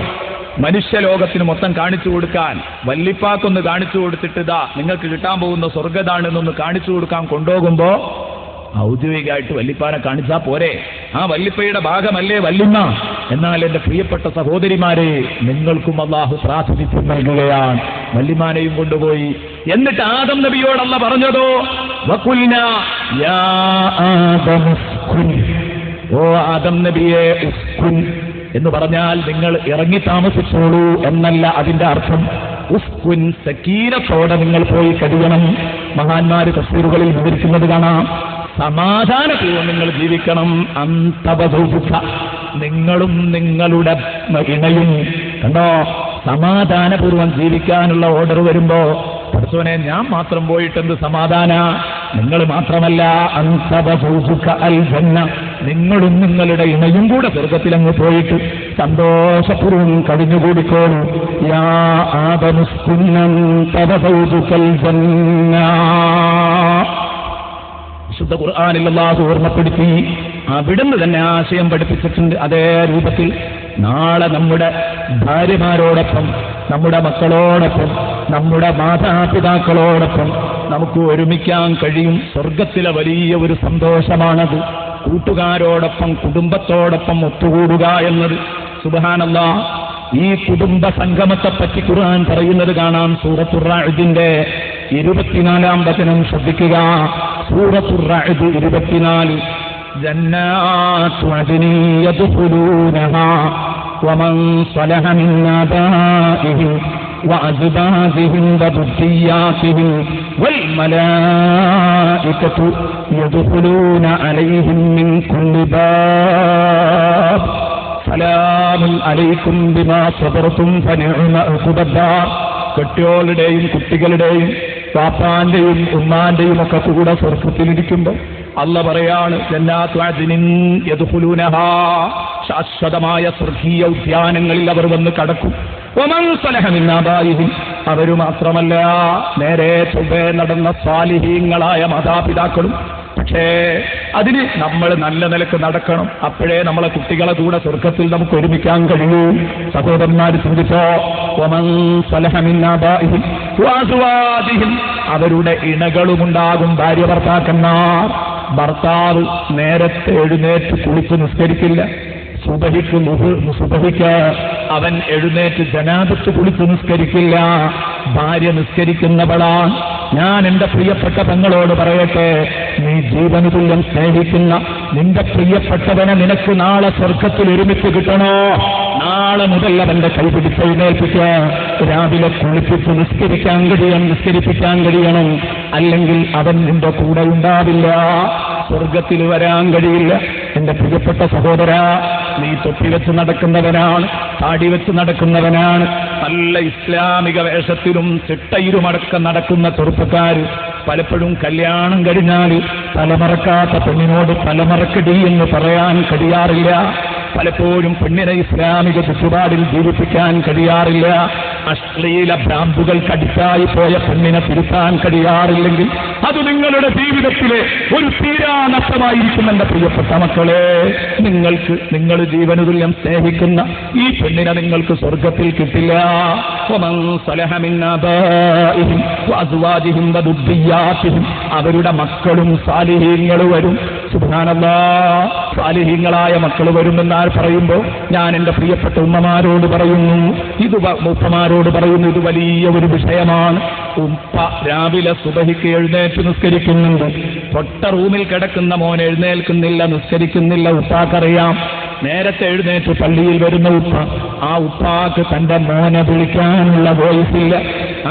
മനുഷ്യലോകത്തിന് മൊത്തം കാണിച്ചു കൊടുക്കാൻ, വല്ലിപ്പാക്കൊന്ന് കാണിച്ചു കൊടുത്തിട്ട് ഇതാ നിങ്ങൾക്ക് കിട്ടാൻ പോകുന്ന സ്വർഗതാണെന്നൊന്ന് കാണിച്ചു കൊടുക്കാൻ കൊണ്ടുപോകുമ്പോ ഔദ്യോഗികമായിട്ട് വല്ലിപ്പാനെ കാണിച്ചാൽ പോരെ? ആ വല്ലിപ്പയുടെ ഭാഗമല്ലേ വല്ലിമ്മ? എന്നാൽ എന്റെ പ്രിയപ്പെട്ട സഹോദരിമാരെ, നിങ്ങൾക്കും അല്ലാഹു പ്രാതിനിധ്യം നൽകുകയാണ്. വല്ലിമാനെയും കൊണ്ടുപോയി. എന്നിട്ട് ആദം നബിയോടല്ല പറഞ്ഞതോ, വഖുൽനാ യാ ആദം ഉസ്കുൻ, ഓ ആദം നബിയെ ഉസ്കുൻ എന്ന് പറഞ്ഞാൽ നിങ്ങൾ ഇറങ്ങി താമസിച്ചോളൂ എന്നല്ല അതിന്റെ അർത്ഥം. ഉസ്കുൻ, സക്കീനത്തോടെ നിങ്ങൾ പോയി കഴിയണം. മഹാന്മാര് തഫ്സീറുകളിൽ വിവരിക്കുന്നത് കാണാം. സമാധാനപൂർവ്വം നിങ്ങൾ ജീവിക്കണം. അന്തബസുഖ, നിങ്ങളും നിങ്ങളുടെ ഇണയും. കണ്ടോ, സമാധാനപൂർവ്വം ജീവിക്കാനുള്ള ഓർഡർ വരുമ്പോ പഠിച്ചോനെ ഞാൻ മാത്രം പോയിട്ടെന്ത് സമാധാന? നിങ്ങൾ മാത്രമല്ല, അന്തബസുഖ അൽ ജന്ന, നിങ്ങളും നിങ്ങളുടെ ഇണയും കൂടെ സ്വർഗത്തിലങ്ങ് പോയിട്ട് സന്തോഷപൂർവ്വം കഴിഞ്ഞുകൂടിക്കോളൂ. യാ ആദമുസ്കുന്നൻ തബസുഖൽ ജന്ന. വിശുദ്ധ ഖുർആനിൽ അല്ലാഹു ഓർമ്മപ്പെടുത്തി. അവിടുന്ന് തന്നെ ആശയം പഠിപ്പിച്ചിട്ടുണ്ട്. അതേ രൂപത്തിൽ നാളെ നമ്മുടെ ഭാര്യമാരോടൊപ്പം, നമ്മുടെ മക്കളോടൊപ്പം, നമ്മുടെ മാതാപിതാക്കളോടൊപ്പം നമുക്ക് ഒരുമിക്കാൻ കഴിയും. സ്വർഗത്തിലെ വലിയ ഒരു സന്തോഷമാണത്. കൂട്ടുകാരോടൊപ്പം, കുടുംബത്തോടൊപ്പം ഒത്തുകൂടുക എന്നത്. സുബ്ഹാനല്ലാഹ്, ഈ കുടുംബ സംഗമത്തെപ്പറ്റി ഖുർആൻ പറയുന്നത് കാണാം. സൂറത്തുർ റഅദിന്റെ 24-ാം വചനം ശ്രദ്ധിക്കുക. സൂറത്തുർ റഅദ് 24. ജന്നാത്തു അദ്നി യദ്ഖുലൂനഹാ വമൻ സ്വലഹ മിൻ ആബാഇഹിം വഅസ്ബാജിഹിം വദുരിയാതിഹിം വൽമലായികതു യദ്ഖുലൂന അലൈഹിം മിൻ കുല്ലി ബാബ് സലാമുൻ അലൈക്കും ബിമാ സബർതും ഫനിഅമ ഉഖബദ്ദാർ. കെട്ടിയോളുടെയും കുട്ടികളുടെയും പാപ്പാന്റെയും ഉമ്മാന്റെയും ഒക്കെ കൂടെ സ്വർഗത്തിലിരിക്കുമ്പോൾ അല്ല പറയാണ്, ജന്നാത്തു അദ്നിൻ യദ്ഖുലൂനഹാ, ശാശ്വതമായ സ്വർഗീയ ഉദ്യാനങ്ങളിൽ അവർ വന്ന് കടക്കും. വമൻ സ്വലഹ മിൻ ആബാഇഹിം, അവരു മാത്രമല്ല നേരെ ചൊവ്വേ നടന്ന സാലിഹീങ്ങളായ മാതാപിതാക്കളും. പക്ഷേ അതിന് നമ്മൾ നല്ല നിലക്ക് നടക്കണം. അപ്പോഴേ നമ്മളെ കുട്ടികളെ കൂടെ സ്വർഗത്തിൽ നമുക്ക് ഒരുമിക്കാൻ കഴിയൂ. സഹോദരന്മാർ ചിന്തിച്ചോ, വമൻ സലഹ മിൻ ആബാഇഹിം വഅസ്വാജിഹിം, അവരുടെ ഇണകളുമുണ്ടാകും ഭാര്യ ഭർത്താക്കന്മാർ. ഭർത്താവ് നേരത്തെ എഴുന്നേറ്റ് കുളിച്ച് നിസ്കരിക്കില്ല, സുബഹിക്ക് അവൻ എഴുന്നേറ്റ് ജനാബത്ത് കുളിച്ച് നിസ്കരിക്കില്ല, ഭാര്യ നിസ്കരിക്കുന്നവളാണ്. ഞാൻ എന്റെ പ്രിയപ്പെട്ട പെങ്ങളോട് പറയട്ടെ, നീ ജീവന് തുല്യം സ്നേഹിക്കുന്ന നിന്റെ പ്രിയപ്പെട്ടവനെ നിനക്ക് നാളെ സ്വർഗത്തിൽ ഒരുമിച്ച് കിട്ടണോ? നാളെ മുതൽ അവന്റെ കൈപിടിച്ച് എഴുന്നേൽപ്പിക്കുക, രാവിലെ കുളിപ്പിച്ച് നിസ്കരിപ്പിക്കാൻ കഴിയണം. അല്ലെങ്കിൽ അവൻ നിന്റെ കൂടെ ഉണ്ടാവില്ല, സ്വർഗത്തിൽ വരാൻ കഴിയില്ല. എന്റെ പ്രിയപ്പെട്ട സഹോദര, നീ തൊപ്പി വെച്ച് നടക്കുന്നവനാണ്, താടി വെച്ച് നടക്കുന്നവനാണ്, നല്ല ഇസ്ലാമിക വേഷത്തിലും ചിട്ടയിലുമടക്കം നടക്കുന്ന ചെറുപ്പക്കാര് പലപ്പോഴും കല്യാണം കഴിഞ്ഞാൽ തലമറക്കാത്ത പെണ്ണിനോട് തലമറക്കടി എന്ന് പറയാൻ കഴിയാറില്ല. പലപ്പോഴും പെണ്ണിനെ ഇസ്ലാമിക ചുറ്റുപാടിൽ ജീവിപ്പിക്കാൻ കഴിയാറില്ല. അശ്ലീല ഭ്രാന്തുകൾ കടിച്ചായി പോയ പെണ്ണിനെ തിരുത്താൻ കഴിയാറില്ലെങ്കിൽ അത് നിങ്ങളുടെ ജീവിതത്തിലെ ഒരു തീരാ നഷ്ടമായിരിക്കും. എന്റെ പ്രിയപ്പെട്ട മക്കളെ, നിങ്ങൾ ജീവന് തുല്യം സ്നേഹിക്കുന്ന ഈ പെണ്ണിനെ നിങ്ങൾക്ക് സ്വർഗത്തിൽ കിട്ടില്ല. വമൻ സലഹ മിൻ ആബാഇഹിം വഅസ്വാജിഹിം വദുർരിയ്യാതിഹിം, അവരുടെ മക്കളും സാലിഹീങ്ങൾ വരും. സുബ്ഹാനല്ലാഹ്, സാലിഹീങ്ങളായ മക്കൾ വരുമെന്നാൽ പറയുമ്പോൾ ഞാൻ എന്റെ പ്രിയപ്പെട്ട ഉമ്മമാരോട് പറയുന്നു, ഉപ്പമാരോട് പറയുന്നു, ഇത് വലിയ ഒരു വിഷയമാണ്. ഉപ്പ രാവിലെ സുബഹിക്ക് എഴുന്നേറ്റ് നിസ്കരിക്കുന്നുണ്ട്, തൊട്ട റൂമിൽ കിടക്കുന്ന മോൻ എഴുന്നേൽക്കുന്നില്ല, നിസ്കരിക്കുന്നില്ല. ഉപ്പാക്കറിയാം. നേരത്തെ എഴുന്നേറ്റ് പള്ളിയിൽ വരുന്ന ഉപ്പ, ആ ഉപ്പാക്ക് തന്റെ മോനെ വിളിക്കാനുള്ള വോയിസില്ല.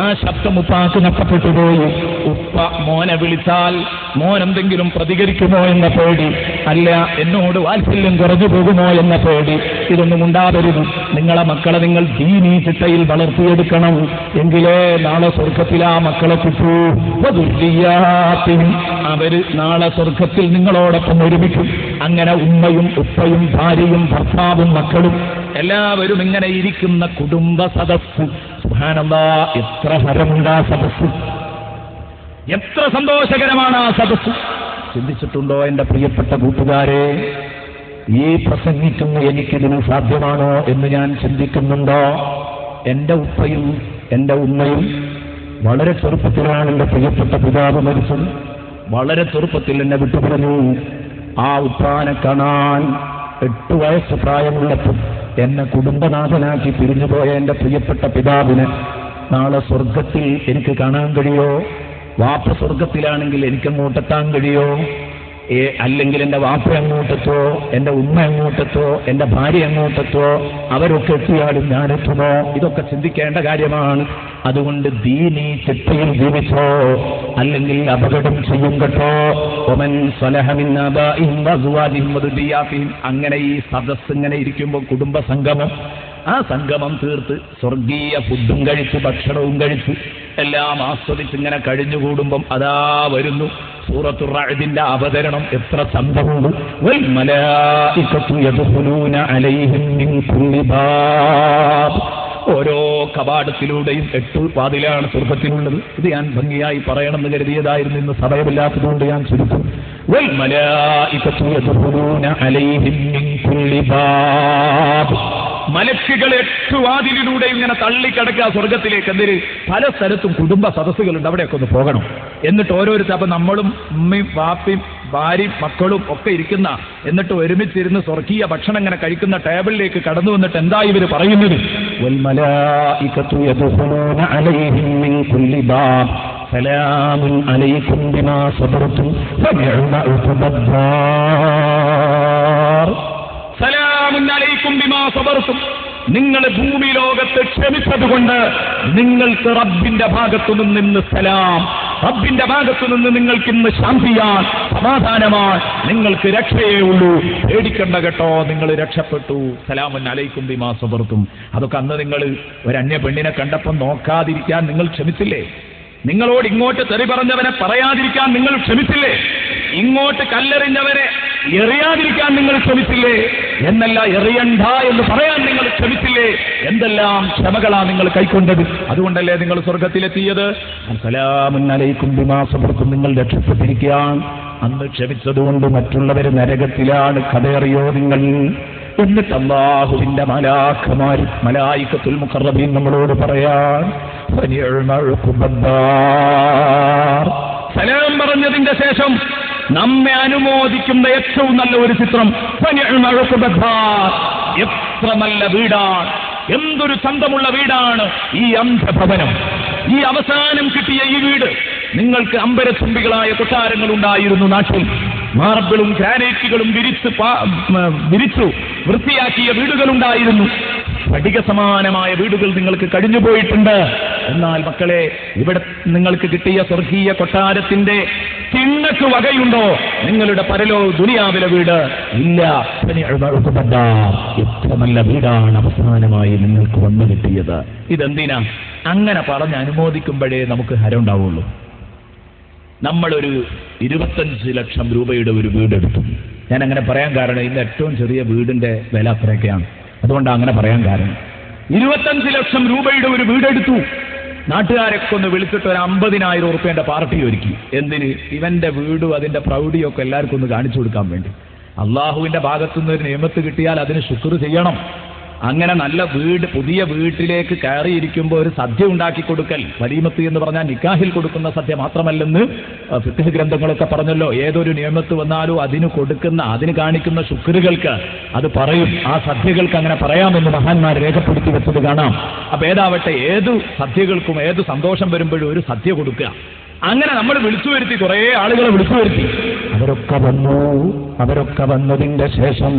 ആ ശബ്ദം ഉപ്പാക്ക് നഷ്ടപ്പെട്ടു പോയി. ഉപ്പ മോനെ വിളിച്ചാൽ മോൻ എന്തെങ്കിലും പ്രതികരിക്കുമോ എന്ന പേടി, അല്ല എന്നോട് വാത്സല്യം കുറഞ്ഞു പോകുമോ എന്ന പേടി. ഇതൊന്നും ഉണ്ടാവരുത്. നിങ്ങളെ മക്കളെ നിങ്ങൾ ദീനീ ചിട്ടയിൽ വളർത്തിയെടുക്കണം. എങ്കിലേ നാളെ സ്വർഗത്തിൽ ആ മക്കളെ കിട്ടൂ. അവര് നാളെ സ്വർഗത്തിൽ നിങ്ങളോടൊപ്പം ഒരുമിക്കും. അങ്ങനെ ഉമ്മയും ഉപ്പയും ഭാര്യയും ഭർത്താവും മക്കളും എല്ലാവരും ഇങ്ങനെ ഇരിക്കുന്ന കുടുംബ സദസ്സ്. സുബ്ഹാനല്ലാഹ്, എത്ര ഹരമുണ്ട് ആ സദസ്സ്, എത്ര സന്തോഷകരമാണ് ആ സദസ്സ്. ചിന്തിച്ചിട്ടുണ്ടോ എന്റെ പ്രിയപ്പെട്ട കൂട്ടുകാരെ? ഈ പ്രസംഗിക്കുന്ന എനിക്കിതിന് സാധ്യമാണോ എന്ന് ഞാൻ ചിന്തിക്കുന്നുണ്ടോ? എന്റെ ഉപ്പയും എന്റെ ഉമ്മയും വളരെ ചെറുപ്പത്തിലാണ് എന്റെ പ്രിയപ്പെട്ട പിതാവ് മരിച്ചത്. വളരെ ചെറുപ്പത്തിൽ എന്നെ വിട്ടുപറഞ്ഞു. ആ ഉപ്പാനെ കാണാൻ 8 വയസ്സ് പ്രായമുള്ളപ്പോൾ എന്നെ കുടുംബനാഥനാക്കി പിരിഞ്ഞുപോയ എന്റെ പ്രിയപ്പെട്ട പിതാവിനെ നാളെ സ്വർഗത്തിൽ എനിക്ക് കാണാൻ കഴിയോ? വാപ്പ സ്വർഗത്തിലാണെങ്കിൽ എനിക്കങ്ങോട്ടെത്താൻ കഴിയോ? അല്ലെങ്കിൽ എന്റെ വാപ്പ അങ്ങോട്ടെത്തോ, എന്റെ ഉമ്മ അങ്ങോട്ടെത്തോ, എന്റെ ഭാര്യ അങ്ങോട്ടെത്തോ? അവരൊക്കെ എത്തിയാലും ഞാനെത്തുമോ? ഇതൊക്കെ ചിന്തിക്കേണ്ട കാര്യമാണ്. അതുകൊണ്ട് ദീനീ ചിട്ടയിൽ ജീവിച്ചോ, അല്ലെങ്കിൽ അപകടം ചെയ്യും കേട്ടോ. ഒമൻ സ്വലഹ മിൻ ആബാഇഹിം വഅസ്വാജിഹിം വദുർരിയ്യാതിഹിം. അങ്ങനെ ഈ സദസ്സ് ഇങ്ങനെ ഇരിക്കുമ്പോൾ കുടുംബ സംഗമം, ആ സംഗമം തീർത്ത് സ്വർഗീയ ഫുഡും കഴിച്ച് ഭക്ഷണവും കഴിച്ച് എല്ലാം ആസ്വദിച്ച് ഇങ്ങനെ കഴിഞ്ഞുകൂടുമ്പം അതാ വരുന്നു സൂറത്തുർ റഅദിന്റെ അവതരണം. എത്ര ചന്തമുണ്ട്. വൽ മലായികതു യദ്ഖുലൂന അലൈഹിം മിൻ കുല്ലി ബാബ്. ഓരോ കവാടത്തിലൂടെയും 8 വാതിലാണ് സ്വർഗത്തിനുള്ളത്. ഇത് ഞാൻ ഭംഗിയായി പറയണമെന്ന് കരുതിയതായിരുന്നു, ഇന്ന് സമയമില്ലാത്തതുകൊണ്ട് ഞാൻ ചുരുക്കും. വൽ മലായികതു യദ്ഖുലൂന അലൈഹിം മിൻ കുല്ലി ബാബ്. മലക്കുകൾ 8 വാതിലിലൂടെ ഇങ്ങനെ തള്ളിക്കിടക്കുക സ്വർഗത്തിലേക്ക്. എന്തിന്? പല സ്ഥലത്തും കുടുംബ സദസ്സുകളുണ്ട്, അവിടെയൊക്കെ ഒന്ന് പോകണം. എന്നിട്ട് ഓരോരുത്തർ, അപ്പൊ നമ്മളും ഉമ്മയും വാപ്പയും ഭാര്യയും മക്കളും ഒക്കെ ഇരിക്കുന്ന, എന്നിട്ട് ഒരുമിച്ചിരുന്ന് സ്വർഗീയ ഭക്ഷണം ഇങ്ങനെ കഴിക്കുന്ന ടേബിളിലേക്ക് കടന്നു വന്നിട്ട് എന്താ ഇവര് പറയുന്നത്? വൽ മലായികതു യദ്ഖുലൂന അലൈഹിം മിൻ കുല്ലി ബാബ് സലാമുൻ അലൈക്കും ബിമാ സബർതും ഫനിഅമ ഉഖബദ്ദാർ. സലാമുൻ അലൈക്കും ബിമാ സബർതും. നിങ്ങൾ ഭൂമി ലോകത്ത് ക്ഷമിച്ചതുകൊണ്ട് നിങ്ങൾക്ക് റബ്ബിന്റെ ഭാഗത്തു നിന്ന് സലാം, റബ്ബിന്റെ ഭാഗത്തു നിന്ന് നിങ്ങൾക്ക് ഇന്ന് ശാന്തിയാണ്, സമാധാനമാണ്, നിങ്ങൾക്ക് രക്ഷയേ ഉള്ളൂ. പേടിക്കണ്ട കേട്ടോ, നിങ്ങൾ രക്ഷപ്പെട്ടു. സലാമുൻ അലൈക്കും ബിമാ സബർതും. അതൊക്കെ അന്ന് നിങ്ങൾ ഒരു അന്യ പെണ്ണിനെ കണ്ടപ്പോൾ നോക്കാതിരിക്കാൻ നിങ്ങൾ ക്ഷമിച്ചില്ലേ? നിങ്ങളോട് ഇങ്ങോട്ട് തെറി പറഞ്ഞവനെ പറയാതിരിക്കാൻ നിങ്ങൾ ക്ഷമിച്ചില്ലേ? ഇങ്ങോട്ട് കല്ലെറിഞ്ഞവരെ എറിയാതിരിക്കാൻ നിങ്ങൾ ക്ഷമിച്ചില്ലേ? എന്നല്ല, എറിയണ്ട എന്ന് പറയാൻ നിങ്ങൾ ക്ഷമിച്ചില്ലേ? എന്തെല്ലാം ക്ഷമകളാ നിങ്ങൾ കൈക്കൊണ്ടത്. അതുകൊണ്ടല്ലേ നിങ്ങൾ സ്വർഗത്തിലെത്തിയത്. സലാമുൻ അലൈക്കും ബിമാ സബർതും. നിങ്ങൾ രക്ഷപ്പെട്ടിരിക്കുകയാണ്. അന്ന് ക്ഷമിച്ചതുകൊണ്ട് മറ്റുള്ളവർ നരകത്തിലാണ്, കഥയറിയോ നിങ്ങൾ? എന്നിട്ട് അല്ലാഹുവിന്റെ മലായികത്തുൽ മുഖറബീൻ നമ്മളോട് പറയാൻ സലാം പറഞ്ഞതിന്റെ ശേഷം നമ്മെ അനുമോദിക്കുന്ന ഏറ്റവും നല്ല ഒരു ചിത്രം, എത്ര നല്ല വീടാണ്, എന്തൊരു ചന്തമുള്ള വീടാണ് ഈ അന്ധഭവനം, ഈ അവസാനം കിട്ടിയ ഈ വീട്. നിങ്ങൾക്ക് അമ്പരച്ചുംബികളായ കൊട്ടാരങ്ങൾ ഉണ്ടായിരുന്നു നാട്ടിൽ, മാർബിളും ഗ്രാനൈറ്റുകളും വിരിച്ചു വൃത്തിയാക്കിയ വീടുകളുണ്ടായിരുന്നു, സ്ഫടിക സമാനമായ വീടുകൾ നിങ്ങൾക്ക് കഴിഞ്ഞുപോയിട്ടുണ്ട്. എന്നാൽ മക്കളെ, ഇവിടെ നിങ്ങൾക്ക് കിട്ടിയ സ്വർഗീയ കൊട്ടാരത്തിന്റെ തിണ്ണക്ക് വകയുണ്ടോ നിങ്ങളുടെ ദുനിയാവിലെ വീട്? ഇല്ല. എത്ര നല്ല വീടാണ് അവസാനമായി നിങ്ങൾക്ക് വന്നു കിട്ടിയത്. ഇതെന്തിനാ? അങ്ങനെ പറഞ്ഞ് അനുമോദിക്കുമ്പോഴേ നമുക്ക് ഹരം ഉണ്ടാവുള്ളൂ. നമ്മളൊരു 25 ലക്ഷം രൂപയുടെ ഒരു വീടെടുത്തു. ഞാൻ അങ്ങനെ പറയാൻ കാരണം ഇന്ന് ഏറ്റവും ചെറിയ വീടിന്റെ വില അത്രയൊക്കെയാണ്, അതുകൊണ്ടാണ് അങ്ങനെ പറയാൻ കാരണം. 25 ലക്ഷം രൂപയുടെ ഒരു വീടെടുത്തു. നാട്ടുകാരൊക്കെ ഒന്ന് വിളിച്ചിട്ട് ഒരു 50,000 ഉറുപ്പ്യന്റെ പാർട്ടി ഒരുക്കി. എന്തിന്? ഇവന്റെ വീടും അതിന്റെ പ്രൗഢിയൊക്കെ എല്ലാവർക്കും ഒന്ന് കാണിച്ചു കൊടുക്കാൻ വേണ്ടി. അള്ളാഹുവിന്റെ ഭാഗത്തുനിന്ന് ഒരു നിയമത്ത് കിട്ടിയാൽ അതിന് ശുക്ർ ചെയ്യണം. അങ്ങനെ നല്ല വീട്, പുതിയ വീട്ടിലേക്ക് കയറിയിരിക്കുമ്പോൾ ഒരു സദ്യ ഉണ്ടാക്കി കൊടുക്കൽ, വലീമത്ത് എന്ന് പറഞ്ഞാൽ നിക്കാഹിൽ കൊടുക്കുന്ന സദ്യ മാത്രമല്ലെന്ന് ഫിഖ് ഗ്രന്ഥങ്ങളൊക്കെ പറഞ്ഞല്ലോ. ഏതൊരു നിയമത്ത് വന്നാലും അതിന് കാണിക്കുന്ന ശുക്റുകൾക്ക് അത് പറയും. ആ സദ്യകൾക്ക് അങ്ങനെ പറയാമെന്ന് മഹാന്മാർ രേഖപ്പെടുത്തി വെച്ചത് കാണാം. അപ്പൊ ഏതാവട്ടെ, ഏതു സദ്യകൾക്കും ഏത് സന്തോഷം വരുമ്പോഴും ഒരു സദ്യ കൊടുക്കുക. അങ്ങനെ നമ്മൾ വിളിച്ചു വരുത്തി, കുറേ ആളുകളെ വിളിച്ചു വരുത്തി. അവരൊക്കെ വന്നതിന്റെ ശേഷം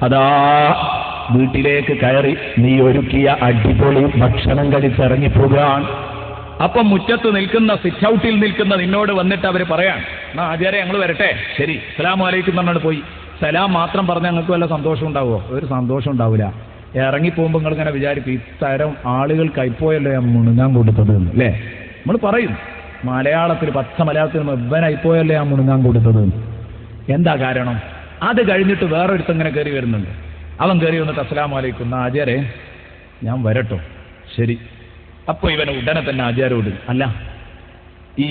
അതാ വീട്ടിലേക്ക് കയറി നീ ഒരുക്കിയ അടിപൊളി ഭക്ഷണം കഴിച്ചിറങ്ങിപ്പോകാൻ. അപ്പം മുറ്റത്ത് നിൽക്കുന്ന, സിറ്റ് ഔട്ടിൽ നിൽക്കുന്ന നിന്നോട് വന്നിട്ട് അവർ പറയാൻ, ആചാര്യ ഞങ്ങൾ വരട്ടെ, ശരി സലാം അലൈക്കും പറഞ്ഞാണ് പോയി. സലാം മാത്രം പറഞ്ഞാൽ ഞങ്ങൾക്ക് വല്ല സന്തോഷം ഉണ്ടാവുമോ? ഒരു സന്തോഷം ഉണ്ടാവില്ല. ഇറങ്ങിപ്പോകുമ്പോൾ നിങ്ങൾ ഇങ്ങനെ വിചാരിക്കും, ഇത്തരം ആളുകൾ കൈപ്പോയല്ലോ ഞാൻ മുണുങ്ങാൻ കൊടുത്തത് എന്ന്, അല്ലേ? നമ്മൾ പറയും മലയാളത്തിൽ, പച്ച മലയാളത്തിൽ ഇവനായിപ്പോയല്ലേ ഞാൻ മുണുങ്ങാൻ കൊടുത്തത്. എന്താ കാരണം? അത് കഴിഞ്ഞിട്ട് വേറൊരുത്തം ഇങ്ങനെ കയറി വരുന്നുണ്ട്. അവൻ കയറി വന്നിട്ട് അസ്സലാമു അലൈക്കും, ആചാരേ ഞാൻ വരട്ടോ, ശരി. അപ്പൊ ഇവൻ ഉടനെ തന്നെ ആചാരോട്, അല്ല ഈ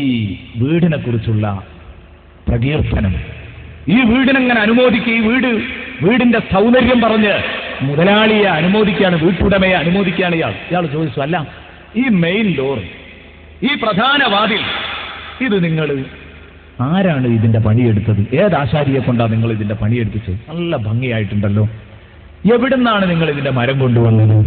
വീടിനെ കുറിച്ചുള്ള പ്രകീർത്തനം, ഈ വീടിനെങ്ങനെ അനുമോദിക്കുക, ഈ വീടിന്റെ സൗന്ദര്യം പറഞ്ഞ് മുതലാളിയെ അനുമോദിക്കുകയാണ്, വീട്ടുടമയെ അനുമോദിക്കുകയാണ് ഇയാൾ ചോദിച്ചു, അല്ല ഈ മെയിൻ ഡോർ, ഈ പ്രധാന വാതിൽ, ഇത് നിങ്ങൾ ആരാണ് ഇതിന്റെ പണിയെടുത്തത്? ഏതാശാരിയെ കൊണ്ടാണ് നിങ്ങൾ ഇതിന്റെ പണിയെടുപ്പിച്ചത്? നല്ല ഭംഗിയായിട്ടുണ്ടല്ലോ, എവിടുന്നാണ് നിങ്ങൾ ഇതിന്റെ മരം കൊണ്ടുവന്നത്?